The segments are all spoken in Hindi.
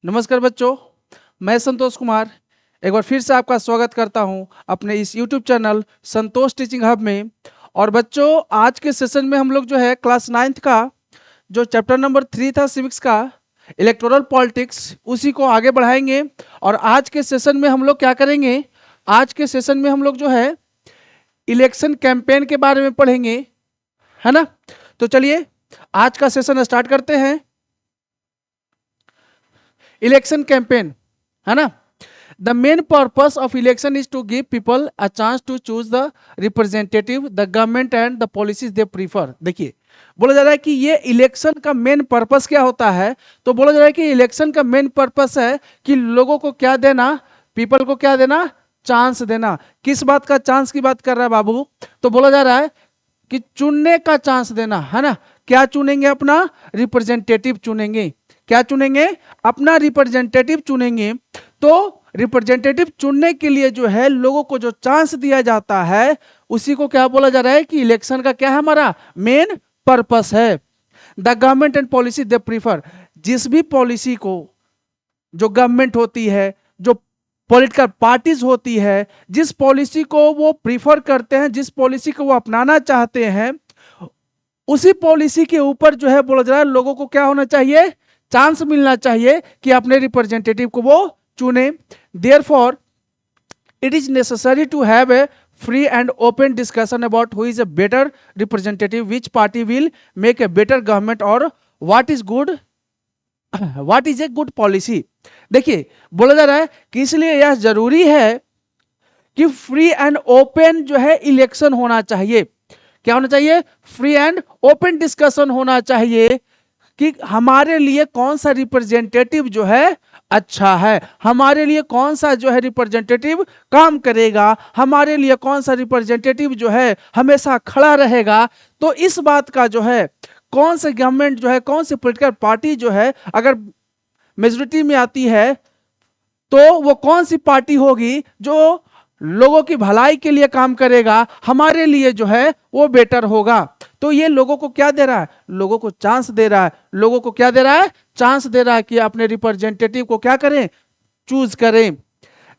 नमस्कार बच्चों, मैं संतोष कुमार एक बार फिर से आपका स्वागत करता हूं अपने इस YouTube चैनल संतोष टीचिंग हब में। और बच्चों, आज के सेशन में हम लोग जो है क्लास 9th का जो चैप्टर नंबर 3 था सिविक्स का इलेक्टोरल पॉलिटिक्स, उसी को आगे बढ़ाएंगे। और आज के सेशन में हम लोग क्या करेंगे, आज के सेशन में हम लोग जो है इलेक्शन कैंपेन के बारे में पढ़ेंगे, है ना। तो चलिए आज का सेशन स्टार्ट करते हैं। इलेक्शन कैंपेन, है ना। The main purpose of election is to give people a chance to choose the representative the government and the policies they prefer. देखिए, बोला जा रहा है कि ये इलेक्शन का मेन पर्पस क्या होता है। तो बोला जा रहा है कि इलेक्शन का मेन पर्पस है कि लोगों को क्या देना, पीपल को क्या देना, चांस देना। किस बात का चांस की बात कर रहा है बाबू? तो बोला जा रहा है कि चुनने का चांस देना, है ना। क्या चुनेंगे? अपना रिप्रेजेंटेटिव चुनेंगे। क्या चुनेंगे? अपना रिप्रेजेंटेटिव चुनेंगे। तो रिप्रेजेंटेटिव चुनने के लिए जो है लोगों को जो चांस दिया जाता है उसी को क्या बोला जा रहा है कि इलेक्शन का क्या है, हमारा मेन पर्पस है। The government and policy they prefer. जिस भी पॉलिसी को जो गवर्नमेंट होती है, जो पॉलिटिकल पार्टीज होती है, जिस पॉलिसी को वो प्रीफर करते हैं, जिस पॉलिसी को वो अपनाना चाहते हैं, उसी पॉलिसी के ऊपर जो है बोला जा रहा है लोगों को क्या होना चाहिए, चांस मिलना चाहिए कि अपने रिप्रेजेंटेटिव को वो चुने। Therefore it is necessary to have a free and open discussion about who is a better representative, which party will make a better government और what is good, what is a good policy. देखिए, बोला जा रहा है कि इसलिए यह जरूरी है कि फ्री एंड ओपन जो है इलेक्शन होना चाहिए। क्या होना चाहिए? फ्री एंड ओपन डिस्कशन होना चाहिए कि हमारे लिए कौन सा रिप्रेजेंटेटिव जो है अच्छा है, हमारे लिए कौन सा जो है रिप्रेजेंटेटिव काम करेगा, हमारे लिए कौन सा रिप्रेजेंटेटिव जो है हमेशा खड़ा रहेगा। तो इस बात का जो है कौन सा गवर्नमेंट जो है, कौन सी पॉलिटिकल पार्टी जो है अगर मेजोरिटी में आती है तो वो कौन सी पार्टी होगी जो लोगों की भलाई के लिए काम करेगा, हमारे लिए जो है वो बेटर होगा। तो ये लोगों को क्या दे रहा है? लोगों को चांस दे रहा है। लोगों को क्या दे रहा है? चांस दे रहा है कि अपने रिप्रेजेंटेटिव को क्या करें, चूज करें।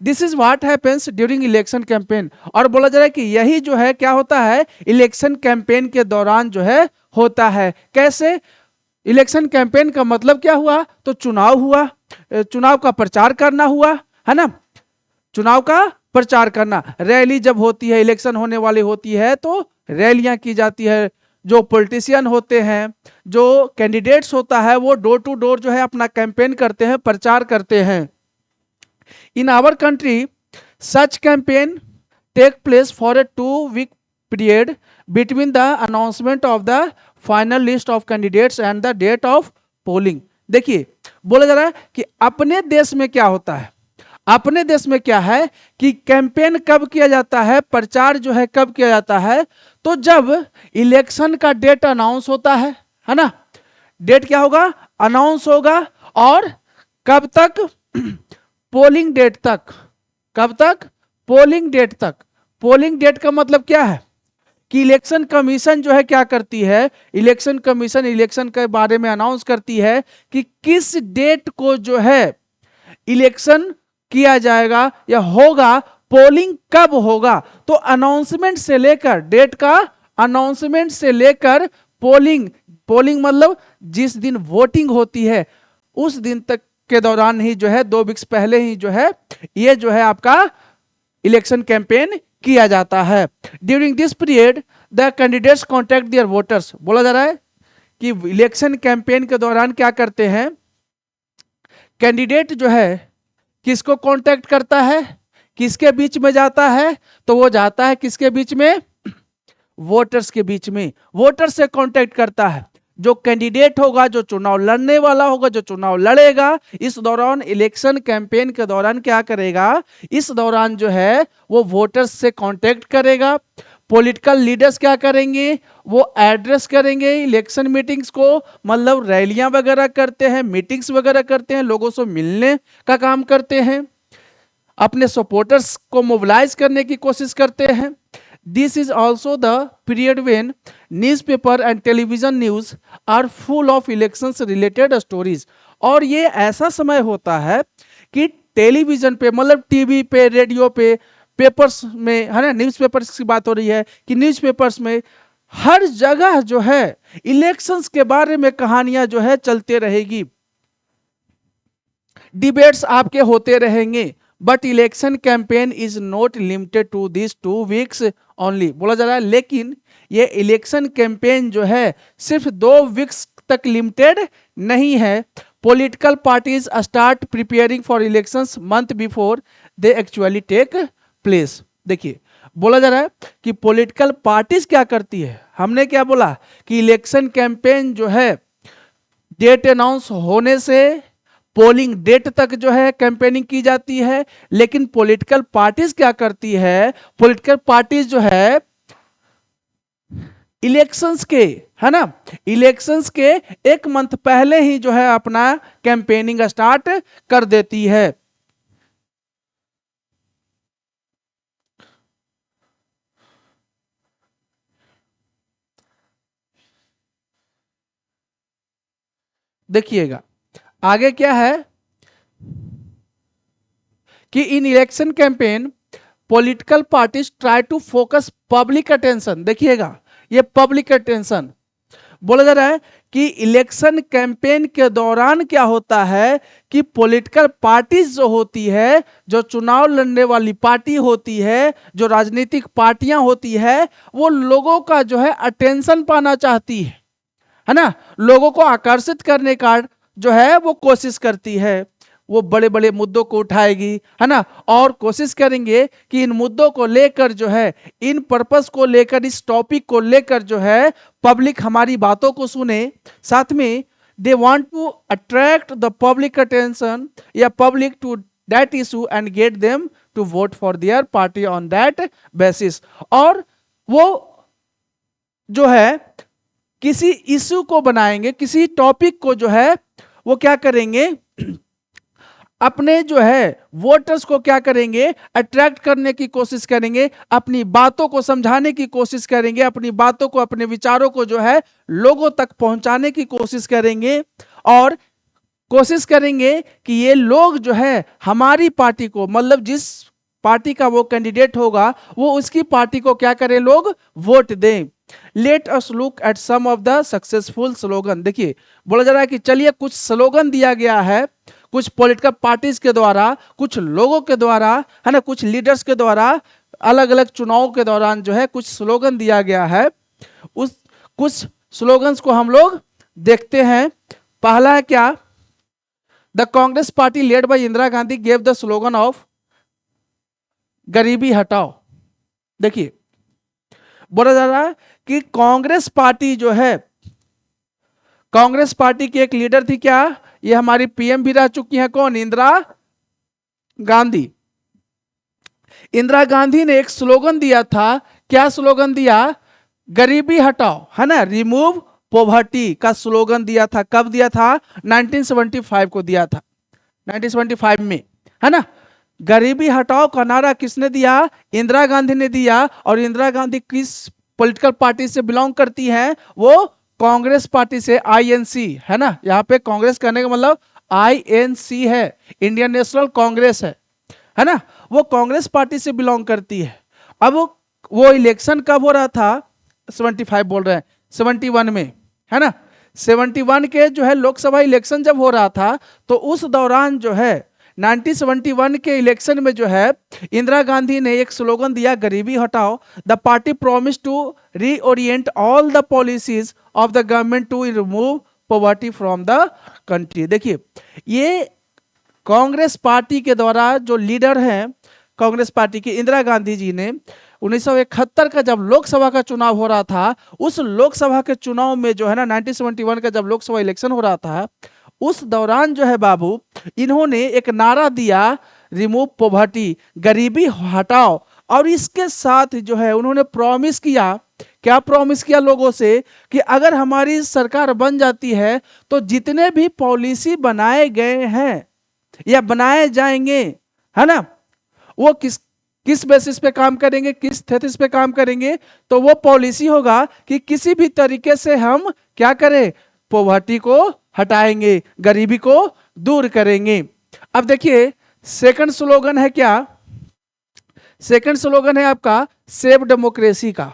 This is what happens during election campaign. और बोला जा रहा है कि यही जो है क्या होता है, इलेक्शन कैंपेन के दौरान जो है होता है। कैसे? इलेक्शन कैंपेन का मतलब क्या हुआ? तो चुनाव हुआ, चुनाव का प्रचार करना हुआ, है ना। चुनाव का प्रचार करना, रैली जब होती है, इलेक्शन होने वाली होती है तो रैलियां की जाती है। जो पॉलिटिशियन होते हैं, जो कैंडिडेट्स होता है, वो डोर टू डोर जो है अपना कैंपेन करते हैं, प्रचार करते हैं। In our country such campaign take place for a 2 week period between the announcement of the final list of candidates and the date of polling. देखिए, बोला जा रहा है कि अपने देश में क्या होता है, अपने देश में क्या है कि कैंपेन कब किया जाता है, प्रचार जो है कब किया जाता है, तो जब इलेक्शन का डेट अनाउंस होता है ना। डेट क्या होगा? अनाउंस होगा। और कब तक? पोलिंग डेट तक। कब तक? पोलिंग डेट तक। पोलिंग डेट का मतलब क्या है कि इलेक्शन कमीशन जो है क्या करती है, इलेक्शन कमीशन इलेक्शन के बारे में अनाउंस करती है कि किस डेट को जो है इलेक्शन किया जाएगा या होगा, पोलिंग कब होगा। तो अनाउंसमेंट से लेकर, डेट का अनाउंसमेंट से लेकर पोलिंग, पोलिंग मतलब जिस दिन वोटिंग होती है उस दिन तक के दौरान ही जो है 2 weeks पहले ही जो है ये जो है आपका इलेक्शन कैंपेन किया जाता है। During this period the candidates contact their voters. बोला जा रहा है कि इलेक्शन कैंपेन के दौरान क्या करते हैं, कैंडिडेट जो है किसको कांटेक्ट करता है, किसके बीच में जाता है? तो वो जाता है किसके बीच में? वोटर्स के बीच में। वोटर से कांटेक्ट करता है। जो कैंडिडेट होगा, जो चुनाव लड़ने वाला होगा, जो चुनाव लड़ेगा, इस दौरान इलेक्शन कैंपेन के दौरान क्या करेगा, इस दौरान जो है वो वोटर्स से कांटेक्ट करेगा। पॉलिटिकल लीडर्स क्या करेंगे, वो एड्रेस करेंगे इलेक्शन मीटिंग्स को, मतलब रैलियां वगैरह करते हैं, मीटिंग्स वगैरह करते हैं, लोगों से मिलने का काम करते हैं, अपने सपोर्टर्स को मोबिलाइज करने की कोशिश करते हैं। This is also the period when newspaper and television news are full of elections related stories. और ये ऐसा समय होता है कि टेलीविजन पे, मतलब टीवी पे, रेडियो पे, पेपर्स में, है ना, न्यूज़पेपर्स की बात हो रही है कि न्यूज़पेपर्स में हर जगह जो है इलेक्शंस के बारे में कहानियां जो है चलते रहेगी, डिबेट्स आपके होते रहेंगे। But election campaign is not limited to this 2 weeks only, बोला जा रहा है लेकिन ये इलेक्शन कैंपेन जो है सिर्फ 2 वीक्स तक लिमिटेड नहीं है। Political parties start preparing for elections month before they actually take place. देखिए बोला जा रहा है कि पॉलिटिकल पार्टीज क्या करती है, हमने क्या बोला कि इलेक्शन कैंपेन जो है डेट अनाउंस होने से पोलिंग डेट तक जो है कैंपेनिंग की जाती है, लेकिन पॉलिटिकल पार्टीज क्या करती है, पॉलिटिकल पार्टीज जो है इलेक्शंस के, है ना, इलेक्शंस के 1 मंथ पहले ही जो है अपना कैंपेनिंग स्टार्ट कर देती है। देखिएगा आगे क्या है कि in election campaign political parties try to focus public attention. देखिएगा ये पब्लिक अटेंशन बोला जा रहा है कि इलेक्शन कैंपेन के दौरान क्या होता है कि पॉलिटिकल पार्टीज जो होती है, जो चुनाव लड़ने वाली पार्टी होती है, जो राजनीतिक पार्टियां होती है, वो लोगों का जो है अटेंशन पाना चाहती है ना, लोगों को आकर्षित करने का जो है वो कोशिश करती है। वो बड़े बड़े मुद्दों को उठाएगी, है ना, और कोशिश करेंगे कि इन मुद्दों को लेकर जो है, इन पर्पस को लेकर, इस टॉपिक को लेकर जो है पब्लिक हमारी बातों को सुने। साथ में they want to attract the public attention या public to that issue and get them to vote for their party on that basis. और वो जो है किसी इशू को बनाएंगे, किसी टॉपिक को जो है वो क्या करेंगे, अपने जो है वोटर्स को क्या करेंगे, अट्रैक्ट करने की कोशिश करेंगे, अपनी बातों को समझाने की कोशिश करेंगे, अपनी बातों को, अपने विचारों को जो है लोगों तक पहुंचाने की कोशिश करेंगे, और कोशिश करेंगे कि ये लोग जो है हमारी पार्टी को, मतलब जिस पार्टी का वो कैंडिडेट होगा वो उसकी पार्टी को क्या करें, लोग वोट दें। Let us look at some of the successful slogan. देखिए बोला जा रहा है कि चलिए कुछ स्लोगन दिया गया है, कुछ पॉलिटिकल पार्टीज के द्वारा, कुछ लोगों के द्वारा, है ना, कुछ लीडर्स के द्वारा अलग अलग चुनाव के दौरान जो है कुछ स्लोगन दिया गया है। उस कुछ स्लोगन्स को हम लोग देखते हैं। पहला है क्या, the Congress party led by Indira Gandhi gave the slogan of गरीबी हटाओ। देखिए बोला जा रहा है कि कांग्रेस पार्टी जो है, कांग्रेस पार्टी की एक लीडर थी क्या, ये हमारी पीएम भी रह चुकी हैं, कौन, इंदिरा गांधी। इंदिरा गांधी ने एक स्लोगन दिया था, क्या स्लोगन दिया, गरीबी हटाओ, है ना, रिमूव पॉवर्टी का स्लोगन दिया था। कब दिया था, 1975 को दिया था, 1975 में, है ना। गरीबी हटाओ का नारा किसने दिया, इंदिरा गांधी ने दिया। और इंदिरा गांधी किस पॉलिटिकल पार्टी से बिलोंग करती हैं, वो कांग्रेस पार्टी से, आईएनसी, है ना, यहाँ पे कांग्रेस करने का मतलब आईएनसी है, इंडियन नेशनल कांग्रेस है ना, वो कांग्रेस पार्टी से बिलोंग करती है। अब वो इलेक्शन कब हो रहा था, 75 बोल रहे हैं, 71 में, है ना, 71 के जो है लोकसभा इलेक्शन जब हो रहा था, तो उस दौरान जो है 1971 के इलेक्शन में जो है इंदिरा गांधी ने एक स्लोगन दिया, गरीबी हटाओ। The party promise to reorient all the policies of the government to remove poverty from the country. देखिए ये कांग्रेस पार्टी के द्वारा जो लीडर हैं कांग्रेस पार्टी की, इंदिरा गांधी जी ने 1971 का जब लोकसभा का चुनाव हो रहा था, उस लोकसभा के चुनाव में जो है ना, 1971 का जब लोकसभा इलेक्शन हो रहा था, उस दौरान जो है बाबू इन्होंने एक नारा दिया, रिमूव पॉवर्टी, गरीबी हटाओ। और इसके साथ जो है उन्होंने प्रॉमिस किया, क्या प्रॉमिस किया लोगों से, कि अगर हमारी सरकार बन जाती है तो जितने भी पॉलिसी बनाए गए हैं या बनाए जाएंगे, है ना, वो किस बेसिस पे काम करेंगे, किस थेसिस पे काम करेंगे, तो वो पॉलिसी होगा कि किसी भी तरीके से हम क्या करें, पॉवर्टी को हटाएंगे, गरीबी को दूर करेंगे। अब देखिए सेकंड स्लोगन है क्या, सेकंड स्लोगन है आपका सेव डेमोक्रेसी का।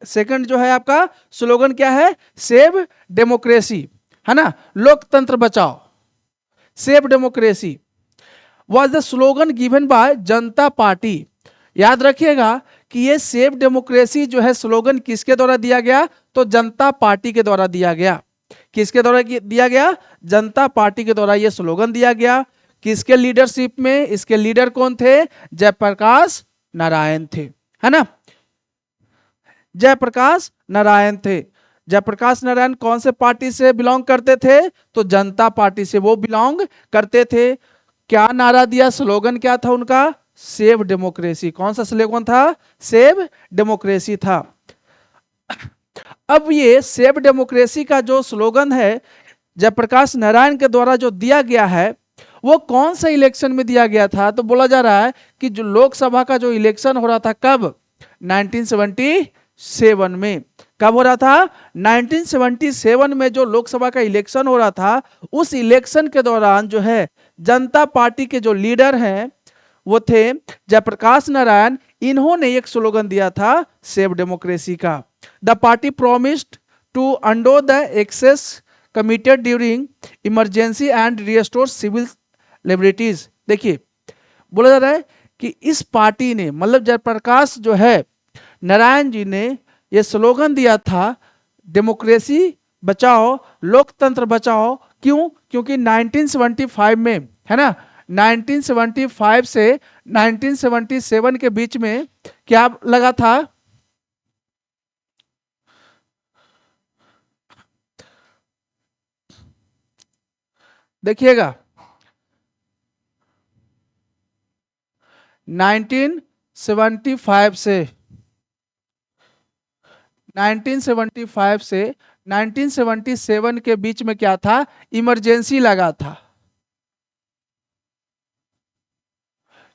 सेकंड जो है आपका स्लोगन क्या है, सेव डेमोक्रेसी, है ना, लोकतंत्र बचाओ, save democracy was the slogan given by Janata party. याद रखिएगा कि ये सेव डेमोक्रेसी जो है स्लोगन किसके द्वारा दिया गया, तो जनता पार्टी के द्वारा दिया गया। किसके द्वारा दिया गया, जनता पार्टी के द्वारा ये स्लोगन दिया गया। किसके लीडरशिप में, इसके लीडर कौन थे, जयप्रकाश नारायण थे, है ना, जयप्रकाश नारायण थे। जयप्रकाश नारायण कौन से पार्टी से बिलोंग करते थे, तो जनता पार्टी से वो बिलोंग करते थे। क्या नारा दिया, स्लोगन क्या था उनका, सेव डेमोक्रेसी। कौन सा स्लोगन था, सेव डेमोक्रेसी था। अब ये सेव डेमोक्रेसी का जो स्लोगन है जयप्रकाश नारायण के द्वारा जो दिया गया है, वो कौन सा इलेक्शन में दिया गया था, तो बोला जा रहा है कि जो लोकसभा का जो इलेक्शन हो रहा था, कब, 1977 में। कब हो रहा था, 1977 में जो लोकसभा का इलेक्शन हो रहा था, उस इलेक्शन के दौरान जो है जनता पार्टी के जो लीडर हैं वो थे जयप्रकाश नारायण। इन्होंने एक स्लोगन दिया था सेव डेमोक्रेसी का। The party promised to undo the excess committed during emergency and restore civil liberties. देखिए बोला जा रहा है कि इस पार्टी ने, मतलब जयप्रकाश जो है नारायण जी ने ये स्लोगन दिया था डेमोक्रेसी बचाओ, लोकतंत्र बचाओ। क्यों, क्योंकि 1975 में, है ना, 1975 से 1977 के बीच में क्या लगा था, देखिएगा 1975 से 1977 के बीच में क्या था, इमरजेंसी लगा था।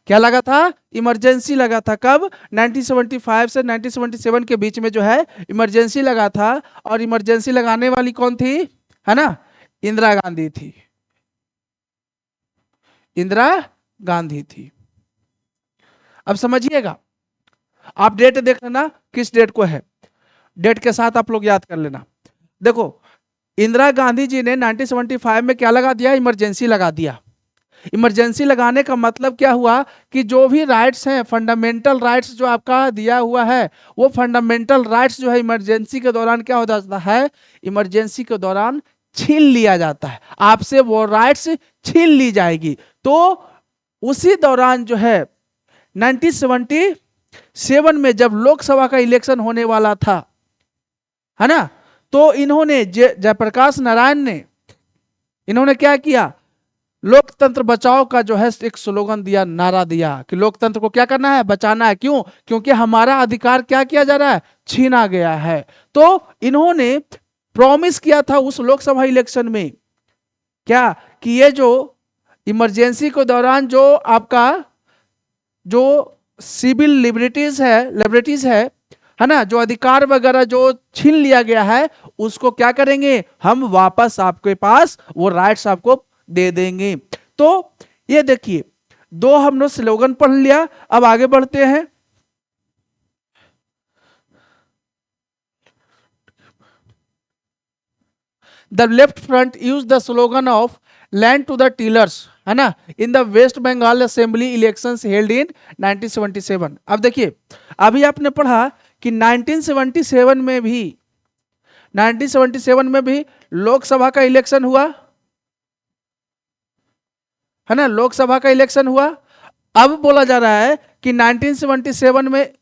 क्या लगा था, इमरजेंसी लगा था। कब, 1975 से 1977 के बीच में जो है इमरजेंसी लगा था। और इमरजेंसी लगाने वाली कौन थी, है ना, इंदिरा गांधी थी, इंदिरा गांधी थी। अब समझिएगा, आप डेट देख लेना किस डेट को है, डेट के साथ आप लोग याद कर लेना। देखो इंदिरा गांधी जी ने 1975 में क्या लगा दिया, इमरजेंसी लगा दिया। इमरजेंसी लगाने का मतलब क्या हुआ कि जो भी राइट्स हैं, फंडामेंटल राइट्स जो आपका दिया हुआ है, वो फंडामेंटल राइट्स जो है इमरजेंसी के दौरान क्या हो जाता है, इमरजेंसी के दौरान छीन लिया जाता है, आपसे वो राइट्स छीन ली जाएगी। तो उसी दौरान जो है 1977 में जब लोकसभा का इलेक्शन होने वाला था, है ना, तो इन्होंने जयप्रकाश नारायण ने, इन्होंने क्या किया, लोकतंत्र बचाओ का जो है एक स्लोगन दिया, नारा दिया कि लोकतंत्र को क्या करना है, बचाना है। क्यों, क्योंकि हमारा अधिकार क्या किया जा रहा है, छीना गया है। तो इन्होंने प्रॉमिस किया था उस लोकसभा इलेक्शन में क्या, कि ये जो इमरजेंसी के दौरान जो आपका जो सिविल लिबर्टीज है ना, जो अधिकार वगैरह जो छीन लिया गया है, उसको क्या करेंगे, हम वापस आपके पास वो राइट्स आपको दे देंगे। तो ये देखिए दो हम लोग स्लोगन पढ़ लिया। अब आगे बढ़ते हैं। The Left Front use the slogan of land to the tillers, है ना, in the West Bengal assembly elections held in 1977। अब देखिए अभी आपने पढ़ा कि 1977 में भी लोकसभा का इलेक्शन हुआ, है ना, लोकसभा का इलेक्शन हुआ। अब बोला जा रहा है कि 1977 में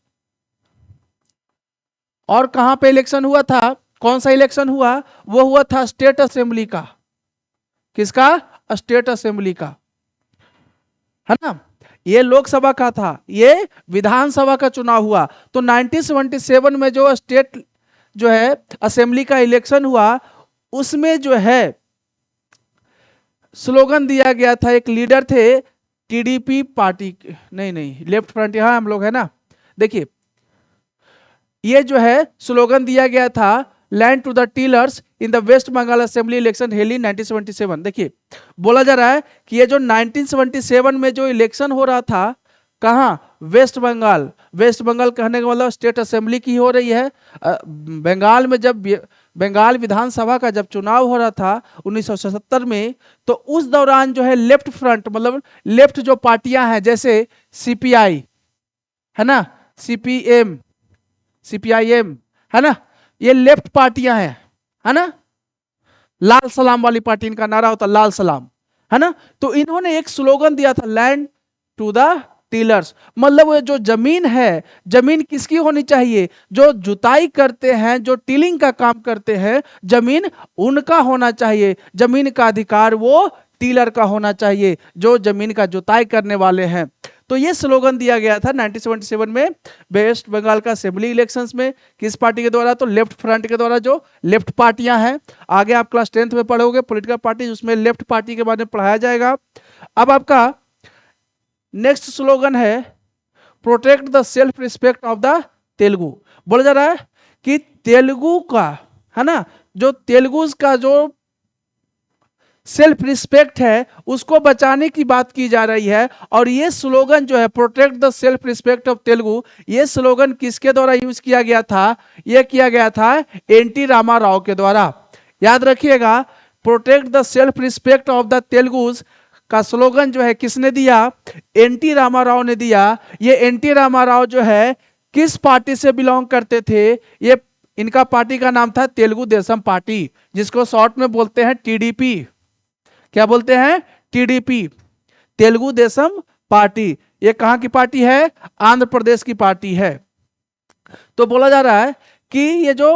और कहां पे इलेक्शन हुआ था, कौन सा इलेक्शन हुआ, वो हुआ था स्टेट असेंबली का। किसका, स्टेट असेंबली का, है ना, ये लोकसभा का था, ये विधानसभा का चुनाव हुआ। तो 1977 में जो स्टेट जो है असेंबली का इलेक्शन हुआ, उसमें जो है स्लोगन दिया गया था, एक लीडर थे टीडीपी पार्टी, नहीं लेफ्ट फ्रंट, यहां हम लोग है ना, देखिए ये जो है स्लोगन दिया गया था land to the tillers in the West Bengal assembly election held 1977। देखिए बोला जा रहा है कि ये जो 1977 में जो इलेक्शन हो रहा था, कहाँ, वेस्ट बंगाल। वेस्ट बंगाल कहने का मतलब स्टेट असेंबली की हो रही है। बंगाल में जब बंगाल विधानसभा का जब चुनाव हो रहा था 1977 में, तो उस दौरान जो है लेफ्ट फ्रंट मतलब लेफ्ट जो पार्टियां हैं, जैसे सीपीआई है ना, सीपीएम, सीपीआईएम है ना, ये लेफ्ट पार्टियां हैं, है ना। लाल सलाम वाली पार्टी, इनका नारा होता लाल सलाम, है ना। तो इन्होंने एक स्लोगन दिया था, लैंड टू द टीलर्स, मतलब वो जो जमीन है, जमीन किसकी होनी चाहिए, जो जुताई करते हैं, जो टीलिंग का काम करते हैं, जमीन उनका होना चाहिए, जमीन का अधिकार वो टीलर का होना चाहिए, जो जमीन का जुताई करने वाले हैं। तो ये स्लोगन दिया गया था 1977 में वेस्ट बंगाल का असेंबली इलेक्शंस में। किस पार्टी के द्वारा, तो लेफ्ट फ्रंट के द्वारा, जो लेफ्ट पार्टियां हैं। आगे आप क्लास 10th में पढ़ोगे पॉलिटिकल पार्टी, उसमें लेफ्ट पार्टी के बारे में पढ़ाया जाएगा। अब आपका नेक्स्ट स्लोगन है protect the self respect of the Telugu. बोला जा रहा है कि तेलुगु का, है ना, जो तेलुगु का जो सेल्फ रिस्पेक्ट है उसको बचाने की बात की जा रही है। और ये स्लोगन जो है protect the self respect of Telugu, ये स्लोगन किसके द्वारा यूज किया गया था, ये किया गया था एनटी रामाराव के द्वारा। याद रखिएगा, protect the self respect of the Telugus का स्लोगन जो है किसने दिया, एनटी रामाराव ने दिया। ये एनटी रामाराव जो है किस पार्टी से बिलोंग करते थे, ये इनका पार्टी का नाम था तेलुगु देशम पार्टी, जिसको शॉर्ट में बोलते हैं टीडीपी। क्या बोलते हैं, टीडीपी, तेलुगु देशम पार्टी। ये कहां की पार्टी है, आंध्र प्रदेश की पार्टी है। तो बोला जा रहा है कि ये जो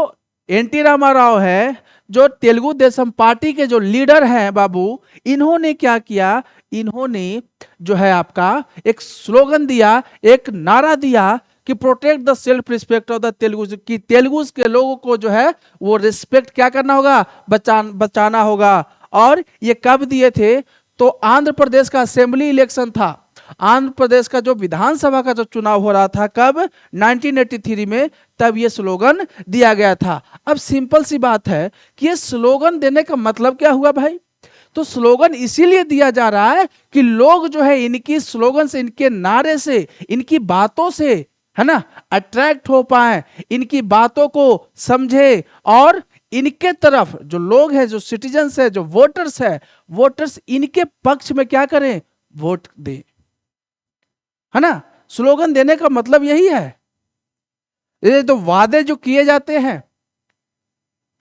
एनटी रामाराव है, जो तेलुगु देशम पार्टी के जो लीडर हैं बाबू, इन्होंने क्या किया, इन्होंने जो है आपका एक स्लोगन दिया, एक नारा दिया कि protect the self respect of the Telugu, कि तेलुगु के लोगों को जो है वो रिस्पेक्ट क्या करना होगा, बचाना होगा। और ये कब दिए थे, तो आंध्र प्रदेश का असेंबली इलेक्शन था, आंध्र प्रदेश का जो विधानसभा का जो चुनाव हो रहा था, कब, 1983 में, तब ये स्लोगन दिया गया था। अब सिंपल सी बात है कि ये स्लोगन देने का मतलब क्या हुआ भाई, तो स्लोगन इसीलिए दिया जा रहा है कि लोग जो है इनकी स्लोगन से, इनके नारे से, इनकी बातों से, है ना, अट्रैक्ट हो पाए, इनकी बातों को समझे, और इनके तरफ जो लोग हैं, जो सिटीजन्स है, जो वोटर्स है, वोटर्स इनके पक्ष में क्या करें, वोट दे, है ना। स्लोगन देने का मतलब यही है। ये तो वादे जो किए जाते हैं,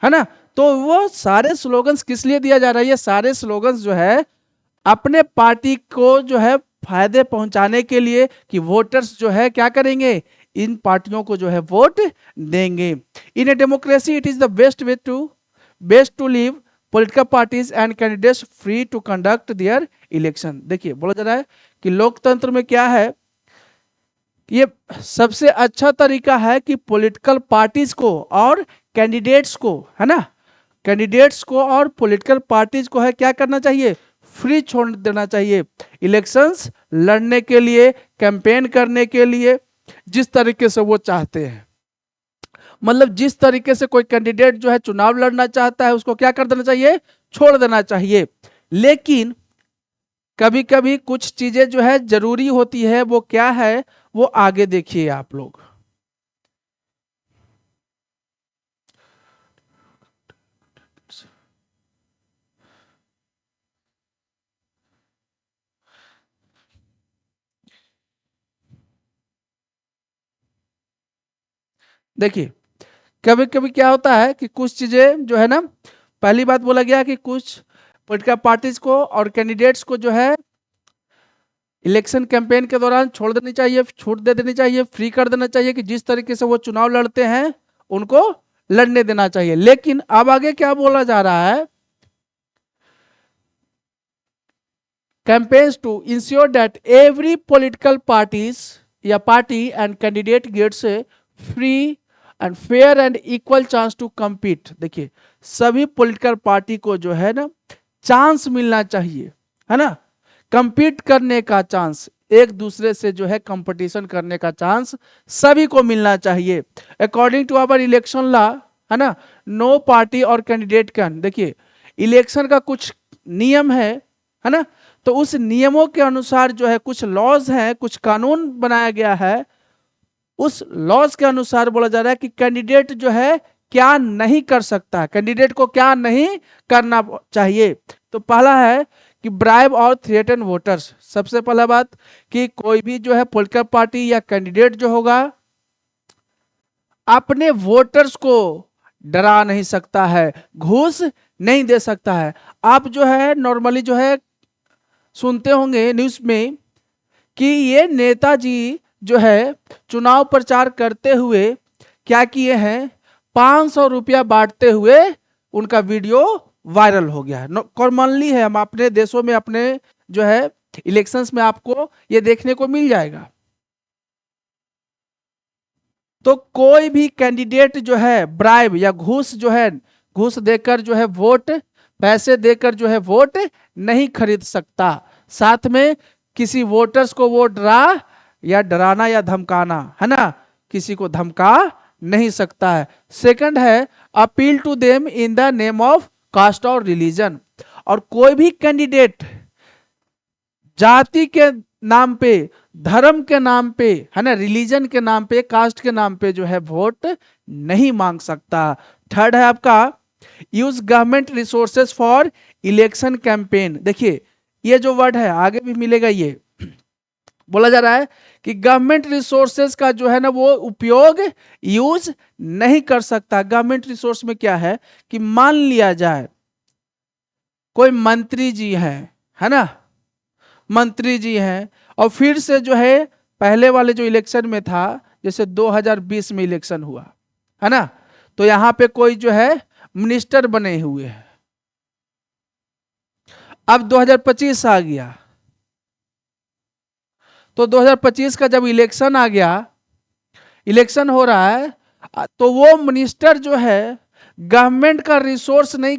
है ना, तो वो सारे स्लोगन्स किस लिए दिया जा रहा है, ये सारे स्लोगन्स जो है अपने पार्टी को जो है फायदे पहुंचाने के लिए, कि वोटर्स जो है क्या करेंगे, इन पार्टियों को जो है वोट देंगे। In a democracy it is the best to leave political parties and candidates free to conduct their election. देखिए बोला जा रहा है कि लोकतंत्र में क्या है, ये सबसे अच्छा तरीका है कि पॉलिटिकल पार्टीज को और कैंडिडेट्स को, है ना, कैंडिडेट्स को और पॉलिटिकल पार्टीज को है क्या करना चाहिए, फ्री छोड़ देना चाहिए इलेक्शंस लड़ने के लिए, कैंपेन करने के लिए, जिस तरीके से वो चाहते हैं। मतलब जिस तरीके से कोई कैंडिडेट जो है चुनाव लड़ना चाहता है, उसको क्या कर देना चाहिए, छोड़ देना चाहिए। लेकिन कभी कभी कुछ चीजें जो है जरूरी होती है, वो क्या है, वो आगे देखिए आप लोग। देखिए कभी कभी क्या होता है कि कुछ चीजें जो है ना, पहली बात बोला गया कि कुछ पॉलिटिकल पार्टीज को और कैंडिडेट्स को जो है इलेक्शन कैंपेन के दौरान छोड़ देनी चाहिए, छूट दे देनी चाहिए, फ्री कर देना चाहिए, कि जिस तरीके से वो चुनाव लड़ते हैं उनको लड़ने देना चाहिए। लेकिन अब आगे क्या बोला जा रहा है, campaigns to ensure that every political parties या party and candidate gets a free and fair and equal chance to compete। देखिए सभी पॉलिटिकल पार्टी को जो है ना चांस मिलना चाहिए, है ना, compete करने का चांस, एक दूसरे से जो है कंपटीशन करने का चांस सभी को मिलना चाहिए। According to our election law, है ना, नो पार्टी और कैंडिडेट कैन, देखिए इलेक्शन का कुछ नियम है ना, तो उस नियमों के अनुसार जो है कुछ लॉज हैं, कुछ कानून बनाया गया है, उस लॉज के अनुसार बोला जा रहा है कि कैंडिडेट जो है क्या नहीं कर सकता है, कैंडिडेट को क्या नहीं करना चाहिए। तो पहला है कि ब्राइब और थ्रेटन वोटर्स, सबसे पहला बात कि कोई भी जो है पॉलिटिकल पार्टी या कैंडिडेट जो होगा अपने वोटर्स को डरा नहीं सकता है, घूस नहीं दे सकता है। आप जो है नॉर्मली जो है सुनते होंगे न्यूज़ में कि ये नेताजी जो है चुनाव प्रचार करते हुए क्या किए हैं, 500 रुपया बांटते हुए उनका वीडियो वायरल हो गया है। कॉमनली है, हम अपने देशों में अपने जो है इलेक्शंस में आपको ये देखने को मिल जाएगा। तो कोई भी कैंडिडेट जो है ब्राइब या घूस जो है, घूस देकर जो है वोट, पैसे देकर जो है वोट नहीं खरीद सकता। साथ में किसी वोटर्स को वो डराना या धमकाना, है ना, किसी को धमका नहीं सकता है। सेकंड है appeal to them in the name of caste और रिलीजन, और कोई भी कैंडिडेट जाति के नाम पे, धर्म के नाम पे, है ना, रिलीजन के नाम पे, कास्ट के नाम पे जो है वोट नहीं मांग सकता। थर्ड है आपका use government resources for election campaign. देखिए ये जो वर्ड है आगे भी मिलेगा, ये बोला जा रहा है कि गवर्नमेंट रिसोर्सेज का जो है ना वो उपयोग यूज नहीं कर सकता। गवर्नमेंट रिसोर्स में क्या है कि मान लिया जाए कोई मंत्री जी है ना, मंत्री जी हैं, और फिर से जो है पहले वाले जो इलेक्शन में था, जैसे 2020 में इलेक्शन हुआ है ना, तो यहां पे कोई जो है मिनिस्टर बने हुए हैं। अब 2025 आ गया, तो 2025 का जब इलेक्शन आ गया, इलेक्शन हो रहा है, तो वो मिनिस्टर जो है गवर्नमेंट का रिसोर्स नहीं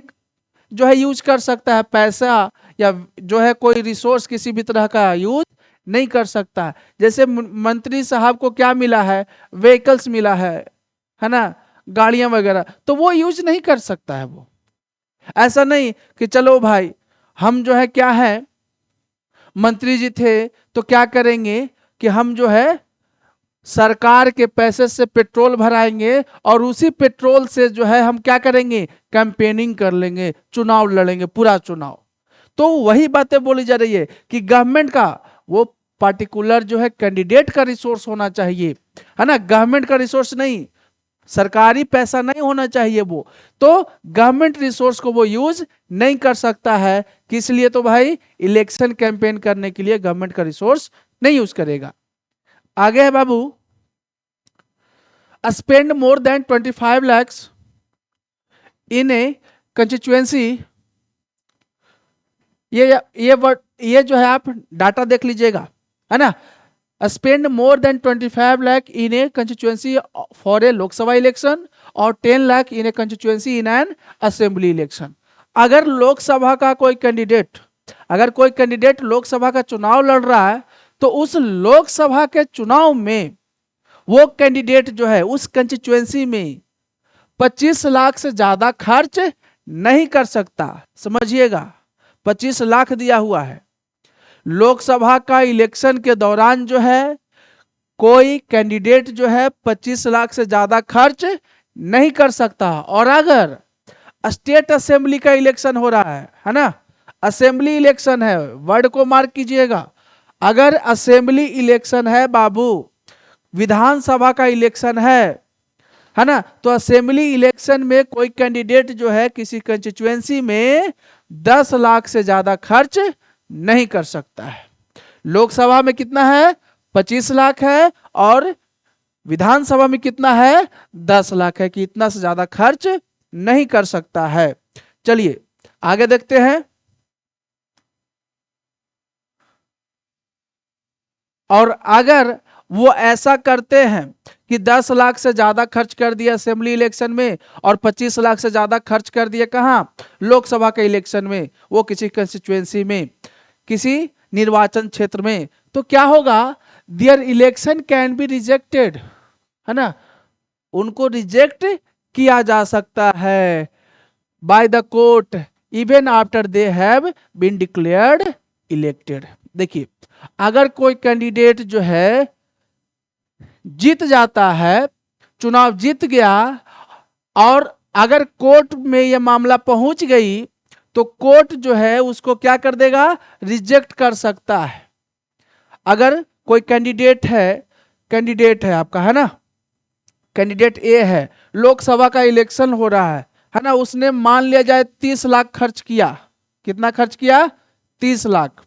जो है यूज कर सकता है, पैसा या जो है कोई रिसोर्स किसी भी तरह का यूज नहीं कर सकता। जैसे मंत्री साहब को क्या मिला है, व्हीकल्स मिला है ना, गाड़ियां वगैरह, तो वो यूज नहीं कर सकता है। वो ऐसा नहीं कि चलो भाई हम जो है क्या है मंत्री जी थे तो क्या करेंगे कि हम जो है सरकार के पैसे से पेट्रोल भराएंगे और उसी पेट्रोल से जो है हम क्या करेंगे, कैंपेनिंग कर लेंगे, चुनाव लड़ेंगे, पूरा चुनाव। तो वही बातें बोली जा रही है कि गवर्नमेंट का वो पार्टिकुलर जो है कैंडिडेट का रिसोर्स होना चाहिए, है ना, गवर्नमेंट का रिसोर्स नहीं, सरकारी पैसा नहीं होना चाहिए वो। तो गवर्नमेंट रिसोर्स को वो यूज नहीं कर सकता है, किस लिए, तो भाई इलेक्शन कैंपेन करने के लिए गवर्नमेंट का रिसोर्स नहीं यूज करेगा। आगे है बाबू, spend more than 25 lakhs in a constituency. ये जो है आप डाटा देख लीजिएगा, है ना, spend more than 25 lakh in a constituency for a Lok Sabha election और 10 lakh in a constituency in an assembly election. अगर लोकसभा का कोई कैंडिडेट, अगर कोई कैंडिडेट लोकसभा का चुनाव लड़ रहा है, तो उस लोकसभा के चुनाव में वो कैंडिडेट जो है उस कंस्टिट्यूएंसी में 25 लाख से ज्यादा खर्च नहीं कर सकता। समझिएगा, 25 लाख दिया हुआ है, लोकसभा का इलेक्शन के दौरान जो है कोई कैंडिडेट जो है 25 लाख से ज्यादा खर्च नहीं कर सकता। और अगर स्टेट असेंबली का इलेक्शन हो रहा है ना, असेंबली इलेक्शन है, वर्ड को मार्क कीजिएगा, अगर असेंबली इलेक्शन है बाबू, विधानसभा का इलेक्शन है ना, तो असेंबली इलेक्शन में कोई कैंडिडेट जो है किसी कंस्टिट्यूएंसी में 10 लाख से ज्यादा खर्च नहीं कर सकता है। लोकसभा में कितना है, 25 लाख है, और विधानसभा में कितना है, 10 लाख है, कि इतना से ज्यादा खर्च नहीं कर सकता है। चलिए आगे देखते हैं। और अगर वो ऐसा करते हैं कि 10 लाख से ज्यादा खर्च कर दिया असेंबली इलेक्शन में और 25 लाख से ज्यादा खर्च कर दिया कहां, लोकसभा के इलेक्शन में, वो किसी कंस्टिट्यूएंसी में, किसी निर्वाचन क्षेत्र में, तो क्या होगा, their election can be rejected, है ना, उनको रिजेक्ट किया जा सकता है by the court even after they have been declared elected. देखिए, अगर कोई कैंडिडेट जो है जीत जाता है, चुनाव जीत गया, और अगर कोर्ट में यह मामला पहुंच गई तो कोर्ट जो है उसको क्या कर देगा, रिजेक्ट कर सकता है। अगर कोई कैंडिडेट है आपका, है ना, कैंडिडेट ए है, लोकसभा का इलेक्शन हो रहा है ना, उसने मान लिया जाए 30 लाख खर्च किया। कितना खर्च किया? 30 लाख।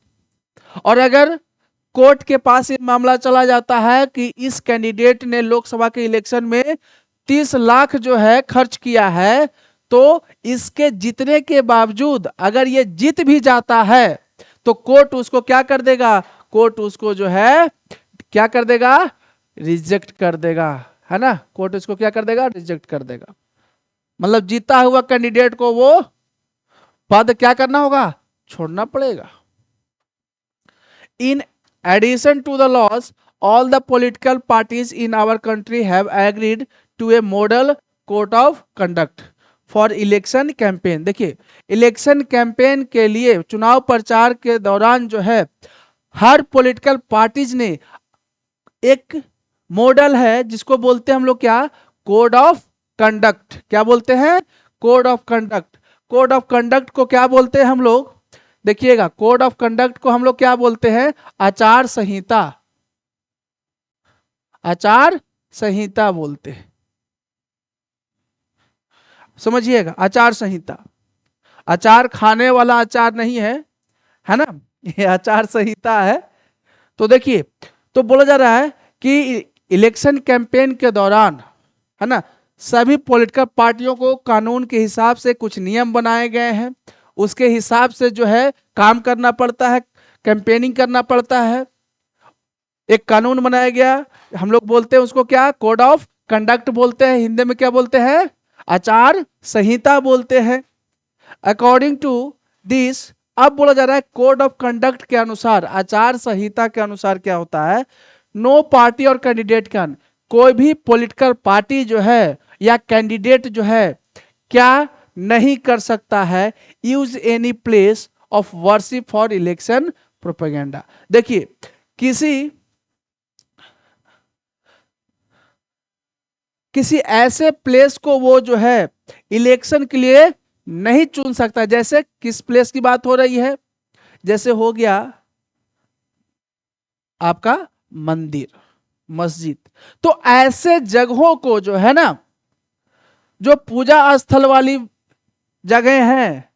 और अगर कोर्ट के पास ये मामला चला जाता है कि इस कैंडिडेट ने लोकसभा के इलेक्शन में 30 लाख जो है खर्च किया है, तो इसके जीतने के बावजूद अगर ये जीत भी जाता है तो कोर्ट उसको क्या कर देगा, कोर्ट उसको जो है क्या कर देगा, रिजेक्ट कर देगा, है ना। कोर्ट इसको क्या कर देगा, रिजेक्ट कर देगा। मतलब जीता हुआ कैंडिडेट को वो पद क्या करना होगा, छोड़ना पड़ेगा। In addition to the laws, all the political parties in our country have agreed to a model code of conduct for election campaign। देखिए, इलेक्शन कैंपेन के लिए, चुनाव प्रचार के दौरान जो है हर पॉलिटिकल पार्टीज ने एक मॉडल है जिसको बोलते हैं हम लोग क्या, कोड ऑफ कंडक्ट। क्या बोलते हैं, code of conduct. Code of conduct को क्या बोलते हैं हम लोग, देखिएगा, कोड ऑफ कंडक्ट को हम लोग क्या बोलते हैं, आचार संहिता। आचार संहिता बोलते हैं, समझिएगा, आचार संहिता। अचार खाने वाला अचार नहीं है ना, ये आचार संहिता है। तो देखिए, तो बोला जा रहा है कि इलेक्शन कैंपेन के दौरान, है ना, सभी पॉलिटिकल पार्टियों को कानून के हिसाब से कुछ नियम बनाए गए हैं, उसके हिसाब से जो है काम करना पड़ता है, कैंपेनिंग करना पड़ता है। एक कानून बनाया गया, हम लोग बोलते हैं उसको क्या, कोड ऑफ कंडक्ट बोलते हैं, हिंदी में क्या बोलते हैं, आचार संहिता बोलते हैं। अकॉर्डिंग टू दिस, अब बोला जा रहा है कोड ऑफ कंडक्ट के अनुसार, आचार संहिता के अनुसार क्या होता है, नो पार्टी और कैंडिडेट कैन, कोई भी पॉलिटिकल पार्टी जो है या कैंडिडेट जो है क्या नहीं कर सकता है, use any place of worship for election propaganda. देखिए, किसी ऐसे प्लेस को वो जो है इलेक्शन के लिए नहीं चुन सकता। जैसे किस प्लेस की बात हो रही है, जैसे हो गया आपका मंदिर, मस्जिद। तो ऐसे जगहों को जो है ना, जो पूजा स्थल वाली जगह हैं,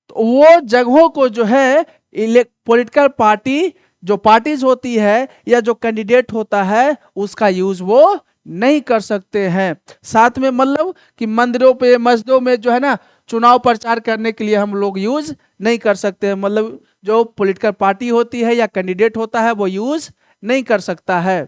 तो वो जगहों को जो है पॉलिटिकल पार्टी, जो पार्टीज होती है या जो कैंडिडेट होता है, उसका यूज वो नहीं कर सकते हैं। साथ में मतलब कि मंदिरों पे, मस्जिदों में जो है ना, चुनाव प्रचार करने के लिए हम लोग यूज नहीं कर सकते हैं। मतलब जो पॉलिटिकल पार्टी होती है या कैंडिडेट होता है वो यूज नहीं कर सकता है।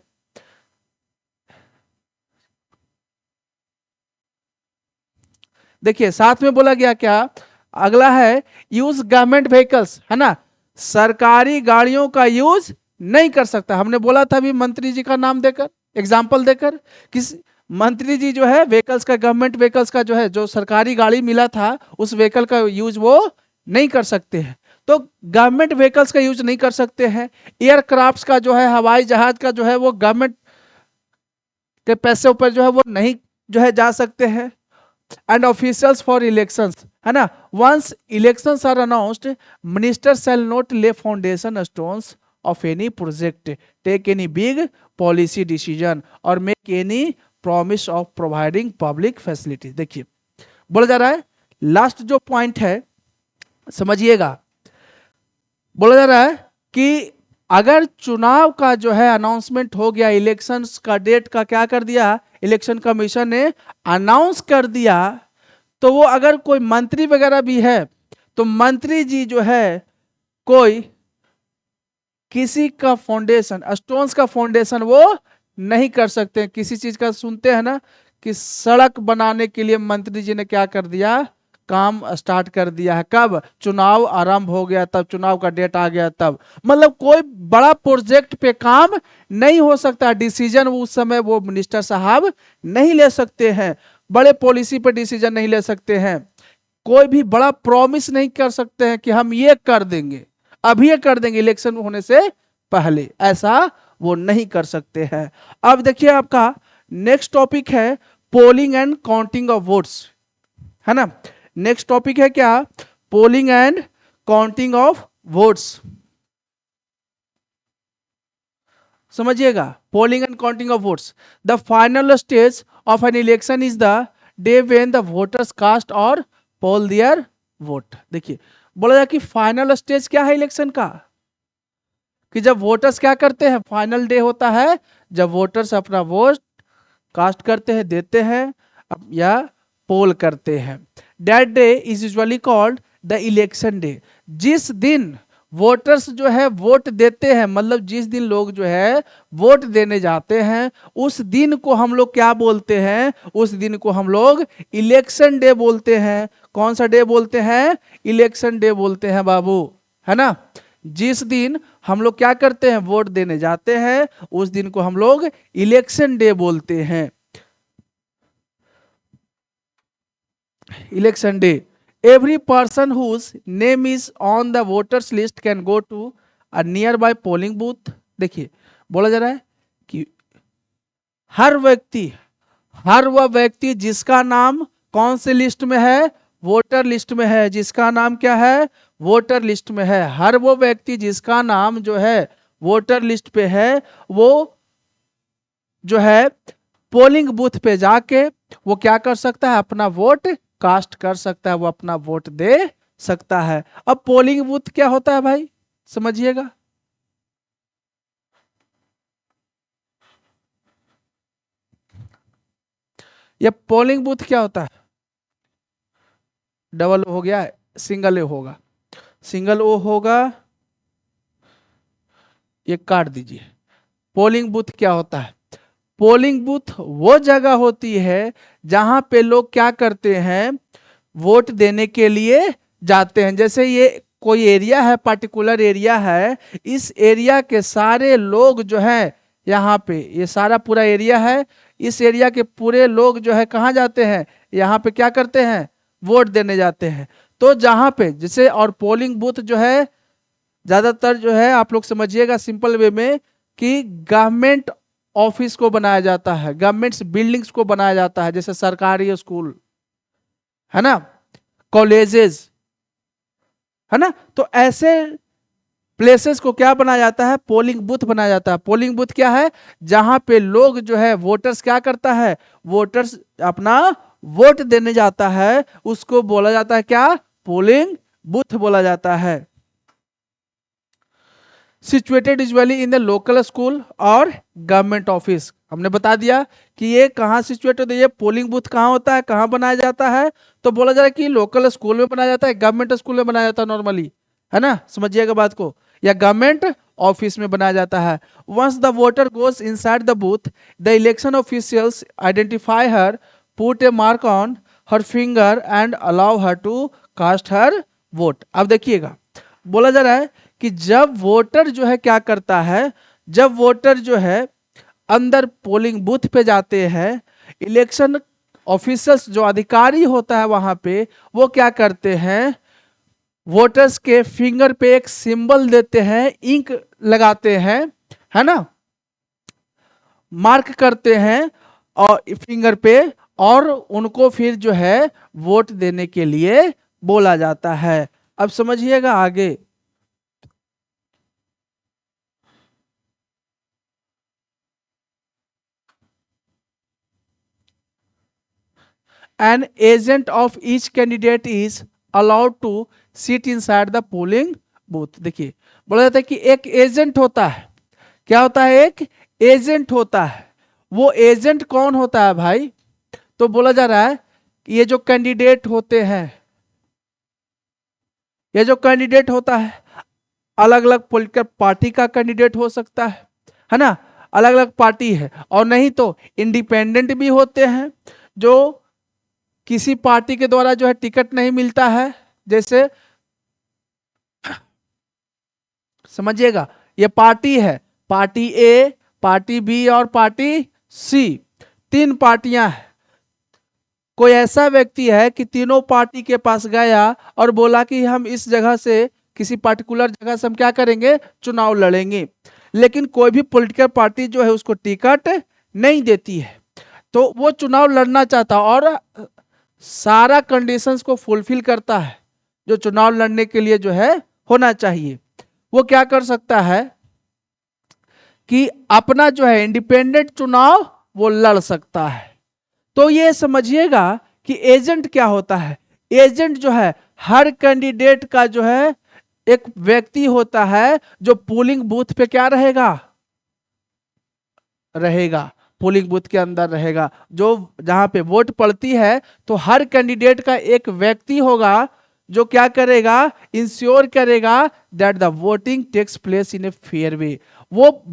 देखिए, साथ में बोला गया क्या, अगला है यूज गवर्नमेंट व्हीकल्स, है ना, सरकारी गाड़ियों का यूज नहीं कर सकता। हमने बोला था अभी मंत्री जी का नाम देकर, एग्जाम्पल देकर, किस मंत्री जी जो है व्हीकल्स का, गवर्नमेंट व्हीकल्स का जो है, जो सरकारी गाड़ी मिला था उस व्हीकल का यूज वो नहीं कर सकते हैं। तो गवर्नमेंट व्हीकल्स का यूज नहीं कर सकते हैं। एयरक्राफ्ट्स का जो है, हवाई जहाज का जो है, वो गवर्नमेंट के पैसे ऊपर जो है वो नहीं जो है जा सकते हैं। एंड ऑफिशियल्स फॉर इलेक्शंस, है ना, once elections are announced, minister shall not lay foundation stones of any project, take any big policy decision or make any promise of providing public facilities। देखिए, बोला जा रहा है, लास्ट जो पॉइंट है समझिएगा, बोला जा रहा है कि अगर चुनाव का जो है अनाउंसमेंट हो गया, इलेक्शंस का डेट का क्या कर दिया, इलेक्शन कमीशन ने अनाउंस कर दिया, तो वो अगर कोई मंत्री वगैरह भी है तो मंत्री जी जो है कोई किसी का फाउंडेशन, स्टोन्स का फाउंडेशन वो नहीं कर सकते। किसी चीज का सुनते हैं ना कि सड़क बनाने के लिए मंत्री जी ने क्या कर दिया, काम स्टार्ट कर दिया है। कब चुनाव आरंभ हो गया तब, चुनाव का डेट आ गया तब। मतलब कोई बड़ा प्रोजेक्ट पे काम नहीं हो सकता, डिसीजन उस समय वो मिनिस्टर साहब नहीं ले सकते हैं। बड़े पॉलिसी पे डिसीजन नहीं ले सकते हैं, कोई भी बड़ा प्रॉमिस नहीं कर सकते हैं कि हम ये कर देंगे, अभी ये कर देंगे इलेक्शन होने से पहले, ऐसा वो नहीं कर सकते हैं। अब देखिए आपका नेक्स्ट टॉपिक है polling and counting of votes, है ना। नेक्स्ट टॉपिक है क्या, polling and counting of votes. समझिएगा, polling and counting of votes, the final stage of an election is the day when the voters cast और पोल देयर वोट। देखिए बोला जाए कि फाइनल स्टेज क्या है इलेक्शन का, कि जब वोटर्स क्या करते हैं, फाइनल डे होता है जब वोटर्स अपना वोट कास्ट करते हैं, देते हैं या पोल करते हैं। That day is usually called the election day. जिस दिन वोटर्स जो है वोट देते हैं, मतलब जिस दिन लोग जो है वोट देने जाते हैं, उस दिन को हम लोग क्या बोलते हैं, उस दिन को हम लोग इलेक्शन डे बोलते हैं। कौन सा डे बोलते हैं, इलेक्शन डे बोलते हैं बाबू, है ना। जिस दिन हम लोग क्या करते हैं, वोट देने जाते हैं, उस दिन को हम लोग इलेक्शन डे बोलते हैं। Election day, every person whose name is on the voters list can go to a nearby polling booth। देखिए बोला जा रहा है कि हर व्यक्ति, हर वह व्यक्ति जिसका नाम कौन से लिस्ट में है, वोटर लिस्ट में है, जिसका नाम क्या है, वोटर लिस्ट में है, हर वो व्यक्ति जिसका नाम जो है वोटर लिस्ट पे है, वो जो है पोलिंग बूथ पे जाके वो क्या कर सकता है, अपना वोट कास्ट कर सकता है, वो अपना वोट दे सकता है। अब पोलिंग बूथ क्या होता है भाई, समझिएगा। ये पोलिंग बूथ क्या होता है, डबल हो गया, सिंगल ए होगा, सिंगल ओ होगा, ये काट दीजिए। पोलिंग बूथ क्या होता है, पोलिंग बूथ वो जगह होती है जहां पे लोग क्या करते हैं, वोट देने के लिए जाते हैं। जैसे ये कोई एरिया है, पार्टिकुलर एरिया है, इस एरिया के सारे लोग जो है यहाँ पे, ये सारा पूरा एरिया है, इस एरिया के पूरे लोग जो है कहाँ जाते हैं, यहाँ पे क्या करते हैं, वोट देने जाते हैं। तो जहाँ पे जैसे, और पोलिंग बूथ जो है ज़्यादातर जो है आप लोग समझिएगा सिंपल वे में, कि गवर्नमेंट ऑफिस को बनाया जाता है, गवर्नमेंट बिल्डिंग्स को बनाया जाता है, जैसे सरकारी स्कूल, है ना, कॉलेजेस, है ना। तो ऐसे प्लेसेस को क्या बनाया जाता है, पोलिंग बूथ बनाया जाता है। पोलिंग बूथ क्या है, जहां पे लोग जो है वोटर्स क्या करता है, वोटर्स अपना वोट देने जाता है, उसको बोला जाता है क्या, पोलिंग बूथ बोला जाता है। Situated usually in the local school और गवर्नमेंट ऑफिस। हमने बता दिया कि ये कहाँ सिचुएटेड है, ये पोलिंग बूथ कहाँ होता है, कहाँ बनाया जाता है, तो बोला जा रहा है कि लोकल स्कूल में बनाया जाता है, गवर्नमेंट स्कूल में बनाया जाता है नॉर्मली, है ना, समझिएगा बात को, या गवर्नमेंट ऑफिस में बनाया जाता है। Once the voter goes inside the booth, the election officials identify her, put a mark on her finger and allow her to cast her vote. अब देखिएगा बोला जा रहा है कि जब वोटर जो है क्या करता है, जब वोटर जो है अंदर पोलिंग बूथ पे जाते हैं, इलेक्शन ऑफिसर्स जो अधिकारी होता है वहां पे, वो क्या करते हैं, वोटर्स के फिंगर पे एक सिंबल देते हैं, इंक लगाते हैं, है ना, मार्क करते हैं और फिंगर पे, और उनको फिर जो है वोट देने के लिए बोला जाता है। अब समझिएगा आगे, an agent of each candidate is allowed to sit inside the polling booth। देखिए बोला जाता है कि एक एजेंट होता है, क्या होता है, एक एजेंट होता है। वो एजेंट कौन होता है भाई, तो बोला जा रहा है कि ये जो कैंडिडेट होते हैं, ये जो कैंडिडेट होता है, अलग अलग पॉलिटिकल पार्टी का कैंडिडेट हो सकता है ना, अलग अलग पार्टी है, और नहीं तो इंडिपेंडेंट भी होते हैं, जो किसी पार्टी के द्वारा जो है टिकट नहीं मिलता है, जैसे समझिएगा ये पार्टी है, पार्टी ए, पार्टी बी और पार्टी सी, तीन पार्टियां हैं। कोई ऐसा व्यक्ति है कि तीनों पार्टी के पास गया और बोला कि हम इस जगह से, किसी पार्टिकुलर जगह से हम क्या करेंगे, चुनाव लड़ेंगे, लेकिन कोई भी पॉलिटिकल पार्टी जो है उसको टिकट नहीं देती है, तो वो चुनाव लड़ना चाहता और सारा कंडीशंस को फुलफिल करता है जो चुनाव लड़ने के लिए जो है होना चाहिए, वो क्या कर सकता है कि अपना जो है इंडिपेंडेंट चुनाव वो लड़ सकता है। तो ये समझिएगा कि एजेंट क्या होता है। एजेंट जो है हर कैंडिडेट का जो है एक व्यक्ति होता है जो पोलिंग बूथ पे क्या रहेगा, पोलिंग बूथ के अंदर रहेगा, जो जहां पे वोट पड़ती है, तो हर कैंडिडेट का एक व्यक्ति होगा जो क्या करेगा, इंश्योर करेगा that the voting takes place in a fair way. वो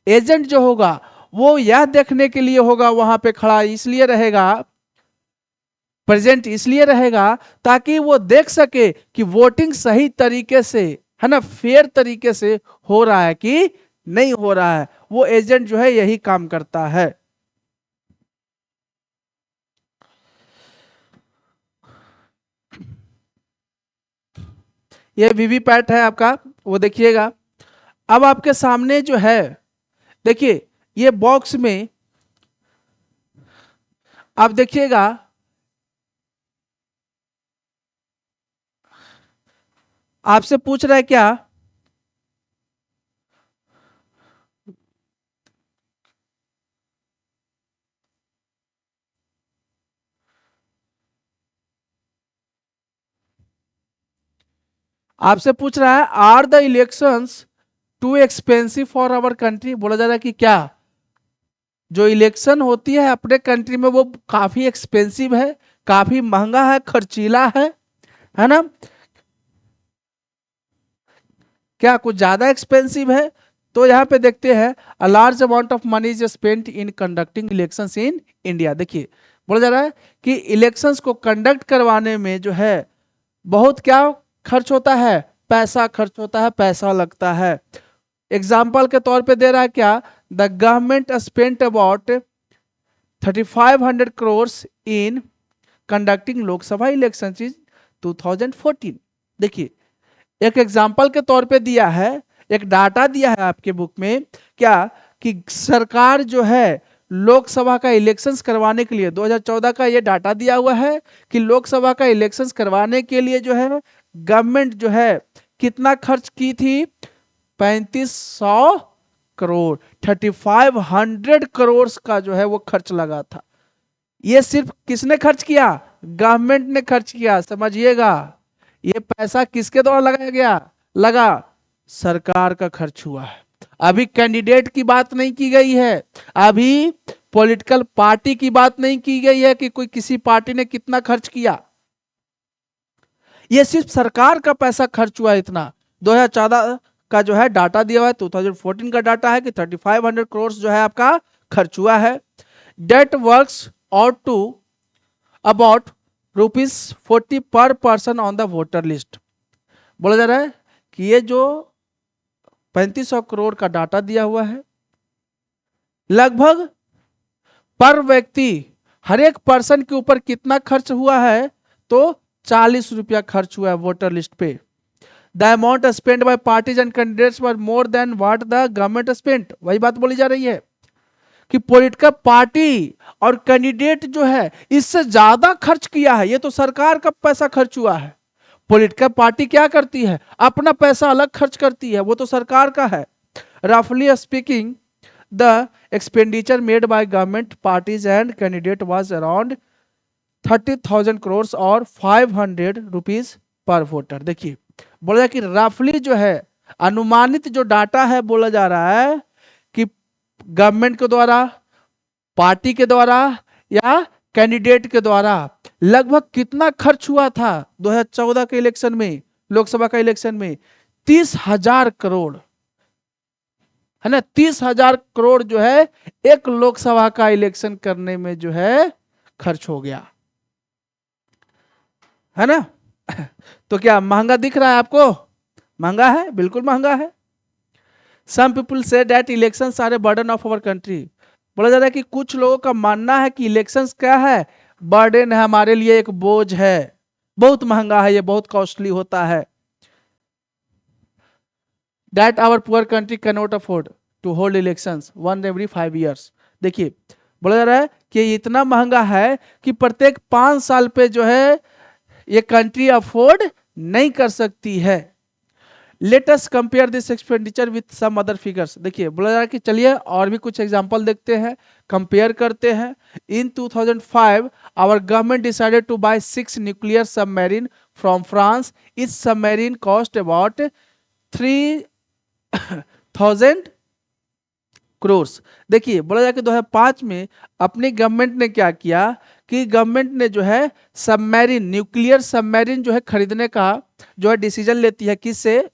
एजेंट जो होगा वो यह देखने के लिए होगा वहां पे खड़ा, इसलिए रहेगा, प्रेजेंट इसलिए रहेगा ताकि वो देख सके कि वोटिंग सही तरीके से, है ना, फेयर तरीके से हो रहा है कि नहीं हो रहा है। वो एजेंट जो है यही काम करता है। ये वीवीपैट है आपका, वो देखिएगा। अब आपके सामने जो है देखिए, ये बॉक्स में आप देखिएगा, आपसे पूछ रहा है क्या, आपसे पूछ रहा है are the elections too expensive for our country. बोला जा रहा है कि क्या जो इलेक्शन होती है अपने कंट्री में वो काफी एक्सपेंसिव है, काफी महंगा है, खर्चीला है ना, क्या कुछ ज्यादा एक्सपेंसिव है। तो यहाँ पे देखते हैं a large amount of money is spent in conducting elections in India. देखिए बोला जा रहा है कि इलेक्शंस को कंडक्ट करवाने में जो है बहुत क्या खर्च होता है, पैसा खर्च होता है, पैसा लगता है। एग्जाम्पल के तौर पे दे रहा है क्या, the government spent about 3500 crore in conducting Lok Sabha election in 2014। देखिए एक एग्जाम्पल के तौर पे दिया है, एक डाटा दिया है आपके बुक में क्या, कि सरकार जो है लोकसभा का इलेक्शंस करवाने के लिए 2014 का ये डाटा दिया हुआ है कि लोकसभा का इलेक्शंस करवाने के लिए जो है गवर्नमेंट जो है कितना खर्च की थी, 3500 करोड़, 3500 करोड़ का जो है वो खर्च लगा था। ये सिर्फ किसने खर्च किया, गवर्नमेंट ने खर्च किया, समझिएगा। ये पैसा किसके द्वारा लगाया गया, लगा, सरकार का खर्च हुआ है। अभी कैंडिडेट की बात नहीं की गई है, अभी पॉलिटिकल पार्टी की बात नहीं की गई है कि कोई किसी पार्टी ने कितना खर्च किया, ये सिर्फ सरकार का पैसा खर्च हुआ है इतना। 2014 का जो है डाटा दिया हुआ है, 2014 का डाटा है कि 3500 करोड़ जो है आपका खर्च हुआ है। That works out to about ₹40 per person on the voter list. बोला जा रहा है कि ये जो 3500 करोड़ का डाटा दिया हुआ है, लगभग पर व्यक्ति हर एक पर्सन के ऊपर कितना खर्च हुआ है, तो 40 रुपया खर्च हुआ है वोटर लिस्ट पे। The amount spend by parties and candidates were more than what the government spent. वही बात बोली जा रही है कि पॉलिटिकल पार्टी और कैंडिडेट जो है इससे ज्यादा खर्च किया है, ये तो सरकार का पैसा खर्च हुआ है। पॉलिटिकल पार्टी क्या करती है, अपना पैसा अलग खर्च करती है, वो तो सरकार का है। रफली speaking the expenditure made by government parties and candidate was around 30,000 crore और 500 रुपीज पर वोटर। देखिए बोला कि रफली जो है अनुमानित जो डाटा है, बोला जा रहा है कि गवर्नमेंट के द्वारा, पार्टी के द्वारा या कैंडिडेट के द्वारा लगभग कितना खर्च हुआ था 2014 के इलेक्शन में, लोकसभा का इलेक्शन में 30,000 करोड़, है ना, 30,000 करोड़ जो है एक लोकसभा का इलेक्शन करने में जो है खर्च हो गया, है ना। तो क्या महंगा दिख रहा है आपको, महंगा है, बिल्कुल महंगा है। Some people say that elections are a burden of our country. बोला जा रहा है कि कुछ लोगों का मानना है कि इलेक्शंस क्या है, बर्डन है, हमारे लिए एक बोझ है, बहुत महंगा है, ये बहुत कॉस्टली होता है। That our poor country can not afford to hold elections one every 5 years। देखिए बोला जा रहा है कि ये इतना महंगा है कि प्रत्येक 5 साल पे जो है ये कंट्री अफोर्ड नहीं कर सकती है। Let us compare this expenditure with some other figures. देखिए बोला जा रहा है कि चलिए और भी कुछ एग्जांपल देखते हैं, कंपेयर करते हैं। In 2005 our government decided to buy 6 nuclear submarine from France. इस सबमरीन कॉस्ट अबाउट 3000 क्रोर्स। देखिए बोला जाए कि 2005 में अपनी गवर्नमेंट ने क्या किया कि गवर्नमेंट ने जो है सबमरीन, न्यूक्लियर सबमरीन जो है खरीदने का जो है डिसीजन लेती है, किससे?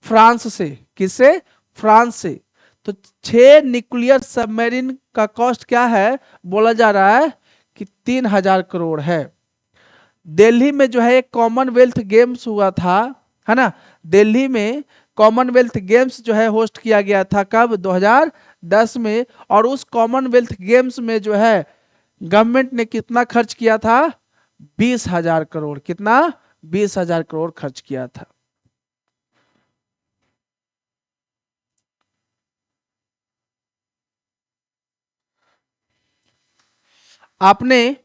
फ्रांस से। किससे? फ्रांस से। तो 6 न्यूक्लियर सबमरीन का कॉस्ट क्या है? बोला जा रहा है कि 3000 करोड़ है। दिल्ली में जो है एक कॉमनवेल्थ गेम्स हुआ था, है ना, दिल्ली में कॉमनवेल्थ गेम्स जो है होस्ट किया गया था, कब? 2010 में। और उस कॉमनवेल्थ गेम्स में जो है गवर्नमेंट ने कितना खर्च किया था? 20,000 करोड़। कितना? 20,000 करोड़ खर्च किया था। आपने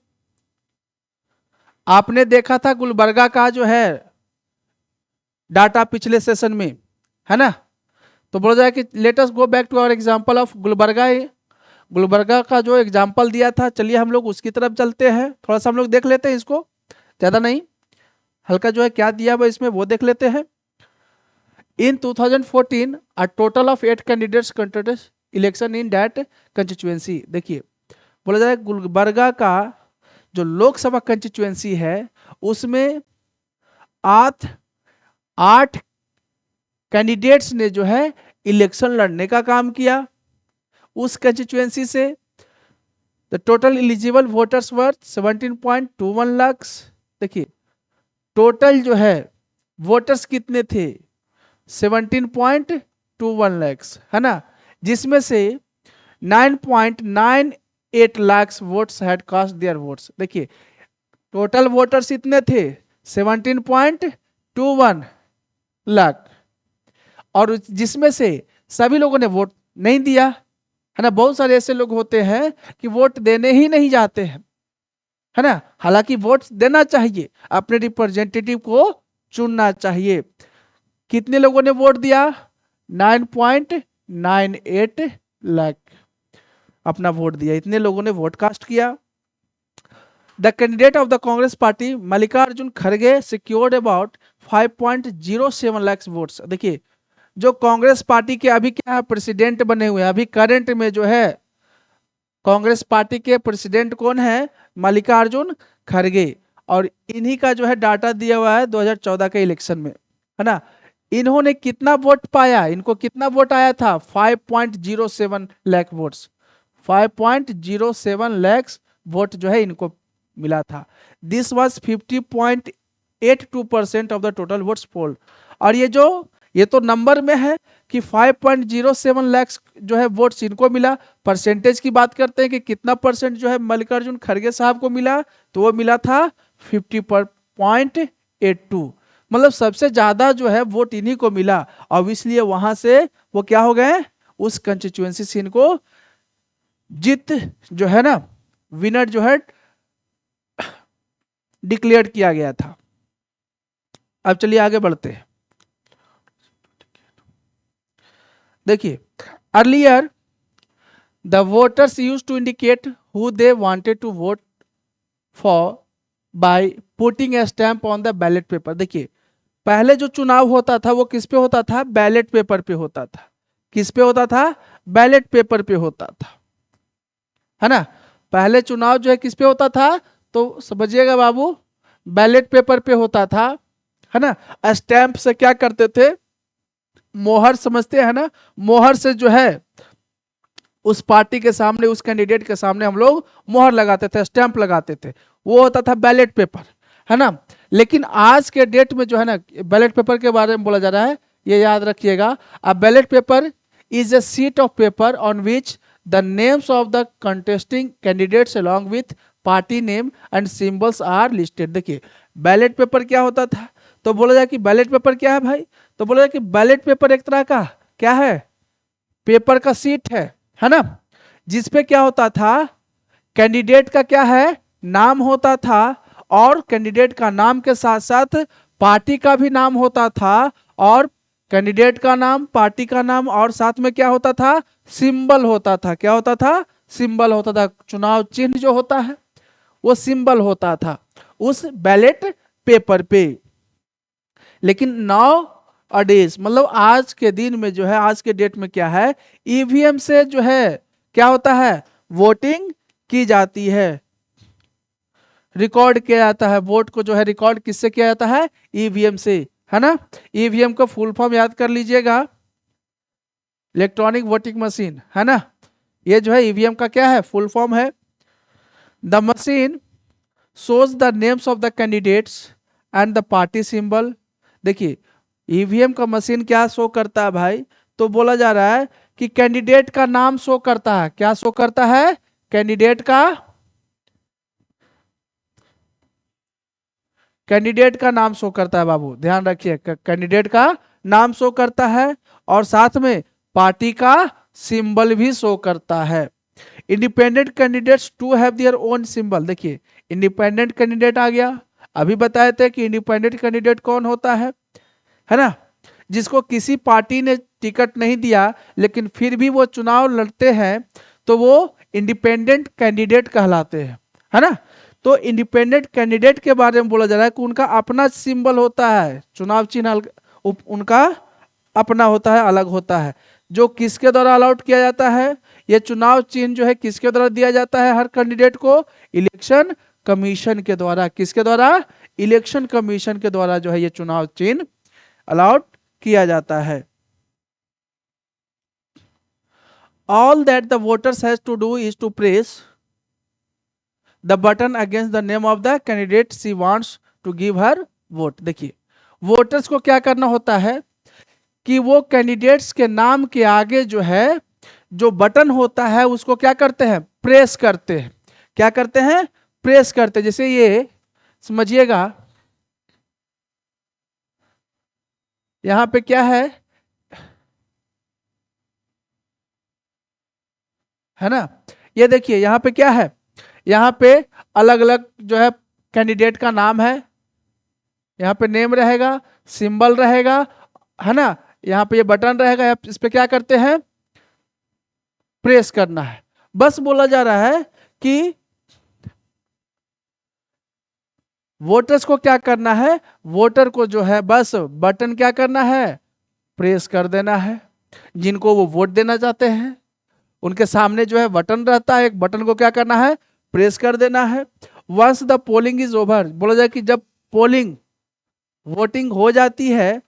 आपने देखा था गुलबर्गा का जो है डाटा पिछले सेशन में, है ना। तो बोला जाए कि let us go back to our example of Gulbarga. Gulbarga का जो एग्जांपल दिया था, चलिए हम लोग उसकी तरफ चलते हैं, थोड़ा सा हम लोग देख लेते हैं इसको, ज़्यादा नहीं, हल्का जो है क्या दिया हुआ इसमें वो देख लेते हैं। इन 2014 a total of 8 candidates contested election in that constituency. देखिए बोला जाए गुलबर्गा का जो लोकसभा कंस्टिट्यूएंसी है उसमें 8 कैंडिडेट्स ने जो है इलेक्शन लड़ने का काम किया उस कंस्टिट्यूएंसी से। द टोटल एलिजिबल वोटर्स वर 17.21 लाख। देखिए टोटल जो है वोटर्स कितने थे? 17.21 लाख, है ना, जिसमें से 9.98 lakh votes had cast their votes. देखिए टोटल वोटर्स इतने थे 17.21 लाख, और जिसमें से सभी लोगों ने वोट नहीं दिया, है ना। बहुत सारे ऐसे लोग होते हैं कि वोट देने ही नहीं जाते हैं, है ना। हालांकि वोट देना चाहिए, अपने रिप्रेजेंटेटिव को चुनना चाहिए। कितने लोगों ने वोट दिया? 9.98 लाख अपना वोट दिया, इतने लोगों ने वोट कास्ट किया। The candidate of the Congress party Mallikarjun खड़गे सिक्योर्ड अबाउट 5.07 लाख वोट्स। देखिए जो कांग्रेस पार्टी के अभी क्या है प्रेसिडेंट बने हुए हैं, अभी करंट में जो है कांग्रेस पार्टी के प्रेसिडेंट कौन है? मल्लिकार्जुन खड़गे। और इन्हीं का जो है डाटा दिया हुआ है 2014 के इलेक्शन में, है ना। इन्होंने कितना वोट पाया? इनको कितना वोट आया था? 5.07 लाख वोट्स। 5.07 लाख वोट जो है इनको मिला था। This was 50.82% of the total votes poll. और ये तो नंबर में है कि 5.07 लाख जो है वोट्स इनको मिला। परसेंटेज की बात करते हैं कि कितना परसेंट जो है मल्लिकार्जुन खड़गे साहब को मिला, तो वो मिला था 50.82। मतलब सबसे ज्यादा जो है वोट इन्हीं को मिला, और इसलिए वहां से वो क्या हो गए, उस कंस्टिट्यूएंसी से इनको जीत जो है ना, विनर जो है डिक्लेयर किया गया था। अब चलिए आगे बढ़ते हैं। देखिए earlier the voters used to indicate who they wanted to vote for by putting a stamp on the ballot paper. देखिए पहले जो चुनाव होता था वो किस पे होता था? बैलेट पेपर पे होता था। किस पे होता था? बैलेट पेपर पे होता था, है ना। पहले चुनाव जो है किस पे होता था? तो समझिएगा बाबू, बैलेट पेपर पे होता था, है ना। स्टैंप से क्या करते थे? मोहर समझते हैं ना, मोहर से जो है उस पार्टी के सामने, उस कैंडिडेट के सामने हम लोग मोहर लगाते थे, स्टैंप लगाते थे, वो होता था बैलेट पेपर, है ना। लेकिन आज के डेट में जो है ना, बैलेट पेपर के बारे में बोला जा रहा है, ये याद रखिएगा। A ballot paper is a sheet of paper on which the names of the contesting candidates along with party name and symbols are listed. देखिए बैलेट पेपर क्या होता था, तो बोला जाए कि बैलेट पेपर क्या है भाई, तो बोला जाए कि बैलेट पेपर एक तरह का क्या है, पेपर का सीट है ना, जिसपे क्या होता था, कैंडिडेट का क्या है, नाम होता था, और कैंडिडेट का नाम के साथ साथ पार्टी का भी नाम होता था, और कैंडिडेट का नाम, पार्टी का नाम, और साथ में क्या होता था, सिंबल होता था। क्या होता था, सिंबल होता था। चुनाव चिन्ह जो होता है वो सिंबल होता था उस बैलेट पेपर पे। लेकिन नाउ अडेज, मतलब आज के दिन में जो है, आज के डेट में क्या है, ईवीएम से जो है क्या होता है, वोटिंग की जाती है, रिकॉर्ड किया जाता है। वोट को जो है रिकॉर्ड किससे किया जाता है, ईवीएम से, है ना। ईवीएम का फुल फॉर्म याद कर लीजिएगा, इलेक्ट्रॉनिक वोटिंग मशीन, है ना। ये जो है ईवीएम का क्या है, फुल फॉर्म है। The machine shows the names of the candidates and the party symbol। देखिए ईवीएम का मशीन क्या शो करता है भाई, तो बोला जा रहा है कि कैंडिडेट का नाम शो करता है। क्या शो करता है, कैंडिडेट का नाम शो करता है बाबू, ध्यान रखिए, कैंडिडेट का नाम शो करता है, और साथ में पार्टी का सिंबल भी शो करता है। Independent candidates too have their own symbol. देखिए इंडिपेंडेंट कैंडिडेट आ गया, अभी बताए थे कि इंडिपेंडेंट कैंडिडेट कौन होता है ना, जिसको किसी पार्टी ने टिकट नहीं दिया लेकिन फिर भी वो चुनाव लड़ते हैं, तो वो इंडिपेंडेंट कैंडिडेट कहलाते हैं, है ना। तो इंडिपेंडेंट कैंडिडेट के बारे में बोला जा रहा है कि उनका अपना सिंबल होता है, चुनाव चिन्ह उनका अपना होता है, अलग होता है, जो किसके द्वारा अलाउड किया जाता है, ये चुनाव चिन्ह जो है किसके द्वारा दिया जाता है हर कैंडिडेट को, इलेक्शन कमीशन के द्वारा। किसके द्वारा, इलेक्शन कमीशन के द्वारा जो है ये चुनाव चिन्ह अलाउड किया जाता है। All that the voters has to do is to press the button against the name of the candidate she wants to give her vote. देखिए वोटर्स को क्या करना होता है कि वो कैंडिडेट्स के नाम के आगे जो है जो बटन होता है उसको क्या करते हैं, प्रेस करते हैं। क्या करते हैं, प्रेस करते हैं। जैसे ये समझिएगा, यहां पे क्या है ना, ये देखिए यहां पे क्या है, यहाँ पे अलग अलग जो है कैंडिडेट का नाम है, यहाँ पे नेम रहेगा, सिंबल रहेगा, है ना, यहाँ पे ये बटन रहेगा, इस पे क्या करते हैं, प्रेस करना है। बस बोला जा रहा है कि वोटर्स को क्या करना है, वोटर को जो है बस बटन क्या करना है, प्रेस कर देना है। जिनको वो वोट देना चाहते हैं उनके सामने जो है बटन रहता है, एक बटन को क्या करना है, प्रेस कर देना है। Once the polling is over, बोला जाए कि जब पोलिंग वोटिंग हो जाती है,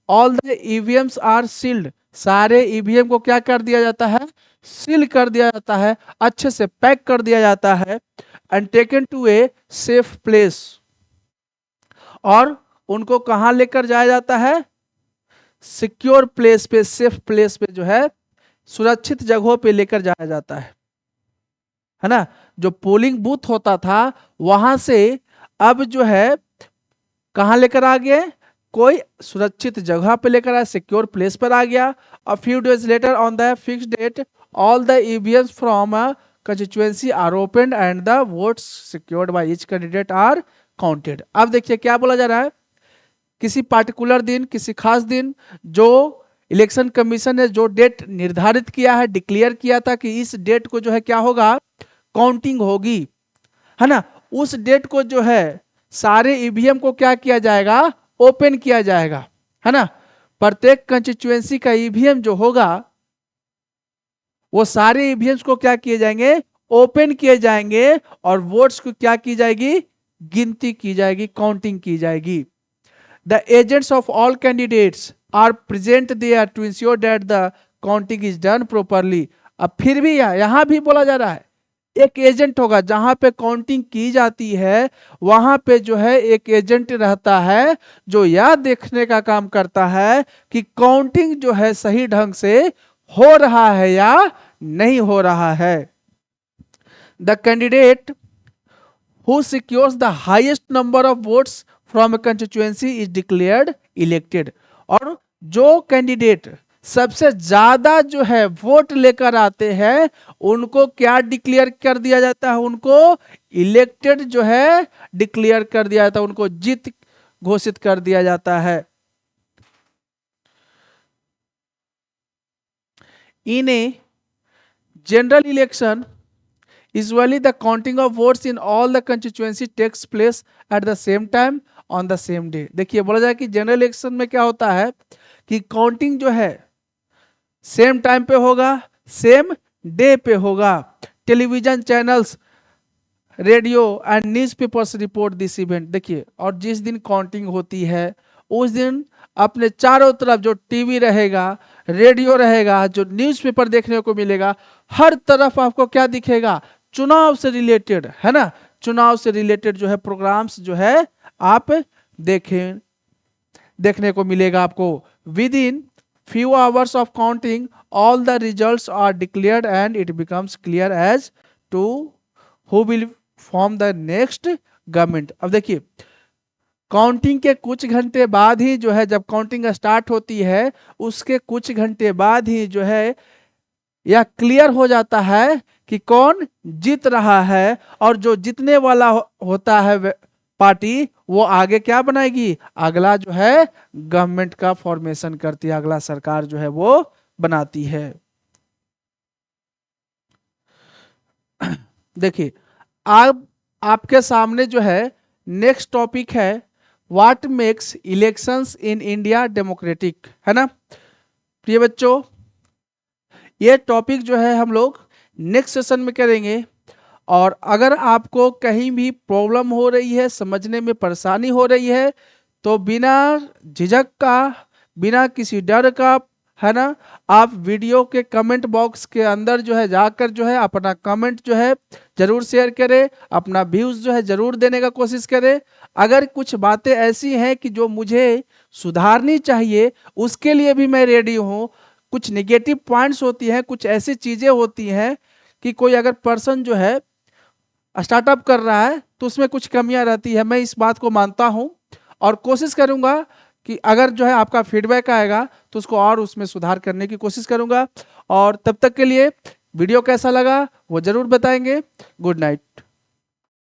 all the EVMs are sealed, सारे ईवीएम को क्या कर दिया जाता है, सील कर दिया जाता है, अच्छे से पैक कर दिया जाता है, and taken to a safe place, और उनको कहां लेकर जाया जाता है, सिक्योर प्लेस पे, सेफ प्लेस पे जो है सुरक्षित जगहों पे लेकर जाया जाता है ना। जो पोलिंग बूथ होता था वहां से अब जो है कहां लेकर आ गए, कोई सुरक्षित जगह पे लेकर आया, सिक्योर प्लेस पर आ गया। A few days later on the fixed date all the EVMs from a constituency are opened and the votes secured by each candidate are counted. अब देखिए क्या बोला जा रहा है, किसी पार्टिकुलर दिन, किसी खास दिन जो इलेक्शन कमीशन ने जो डेट निर्धारित किया है, डिक्लेयर किया था कि इस डेट को जो है क्या होगा, काउंटिंग होगी, है ना, उस डेट को जो है सारे ईवीएम को क्या किया जाएगा, ओपन किया जाएगा, है ना। प्रत्येक कंस्टिट्यूएंसी का ईवीएम जो होगा वो सारे ईवीएम्स को क्या किए जाएंगे, ओपन किए जाएंगे, और वोट्स को क्या की जाएगी, गिनती की जाएगी, काउंटिंग की जाएगी। The agents of all candidates are present there to ensure that the counting is done properly। अब फिर भी यहाँ भी बोला जा रहा है एक एजेंट होगा, जहां पे काउंटिंग की जाती है वहां पे जो है एक एजेंट रहता है जो यह देखने का काम करता है कि काउंटिंग जो है सही ढंग से हो रहा है या नहीं हो रहा है। The candidate who secures the highest number of votes from a constituency is declared elected. और जो कैंडिडेट सबसे ज्यादा जो है वोट लेकर आते हैं उनको क्या डिक्लेयर कर दिया जाता है, उनको इलेक्टेड जो है डिक्लेयर कर दिया जाता है, उनको जीत घोषित कर दिया जाता है। इन ए general election, usually the counting of votes in all the constituency takes place at the same time on the same day। देखिए बोला जाए कि जनरल इलेक्शन में क्या होता है कि काउंटिंग जो है सेम टाइम पे होगा, सेम डे पे होगा। Television channels, radio and newspapers report this event. देखिए और जिस दिन काउंटिंग होती है उस दिन अपने चारों तरफ जो टीवी रहेगा, रेडियो रहेगा, जो न्यूज़पेपर देखने को मिलेगा, हर तरफ आपको क्या दिखेगा, चुनाव से रिलेटेड, है ना, चुनाव से रिलेटेड जो है प्रोग्राम्स जो है आप देखने को मिलेगा आपको। With in few hours of counting all the results are declared and it becomes clear as to who will form the next government। अब देखिए काउंटिंग के कुछ घंटे बाद ही जो है, जब काउंटिंग स्टार्ट होती है उसके कुछ घंटे बाद ही जो है यह क्लियर हो जाता है कि कौन जीत रहा है, और जो जीतने वाला होता है पार्टी वो आगे क्या बनाएगी, अगला जो है गवर्नमेंट का फॉर्मेशन करती है, अगला सरकार जो है वो बनाती है। देखिए अब आपके सामने जो है नेक्स्ट टॉपिक है what makes elections in India democratic, है ना प्रिय बच्चों। ये टॉपिक जो है हम लोग नेक्स्ट सेशन में करेंगे। और अगर आपको कहीं भी प्रॉब्लम हो रही है, समझने में परेशानी हो रही है, तो बिना झिझक का, बिना किसी डर का, है ना, आप वीडियो के कमेंट बॉक्स के अंदर जो है जाकर जो है अपना कमेंट जो है जरूर शेयर करें, अपना व्यूज़ जो है जरूर देने का कोशिश करें। अगर कुछ बातें ऐसी हैं कि जो मुझे सुधारनी चाहिए उसके लिए भी मैं रेडी हूँ। कुछ निगेटिव पॉइंट्स होती हैं, कुछ ऐसी चीज़ें होती हैं कि कोई अगर पर्सन जो है स्टार्टअप कर रहा है तो उसमें कुछ कमियां रहती है, मैं इस बात को मानता हूं और कोशिश करूंगा कि अगर जो है आपका फीडबैक आएगा तो उसको और उसमें सुधार करने की कोशिश करूंगा। और तब तक के लिए वीडियो कैसा लगा वो जरूर बताएंगे। Good night.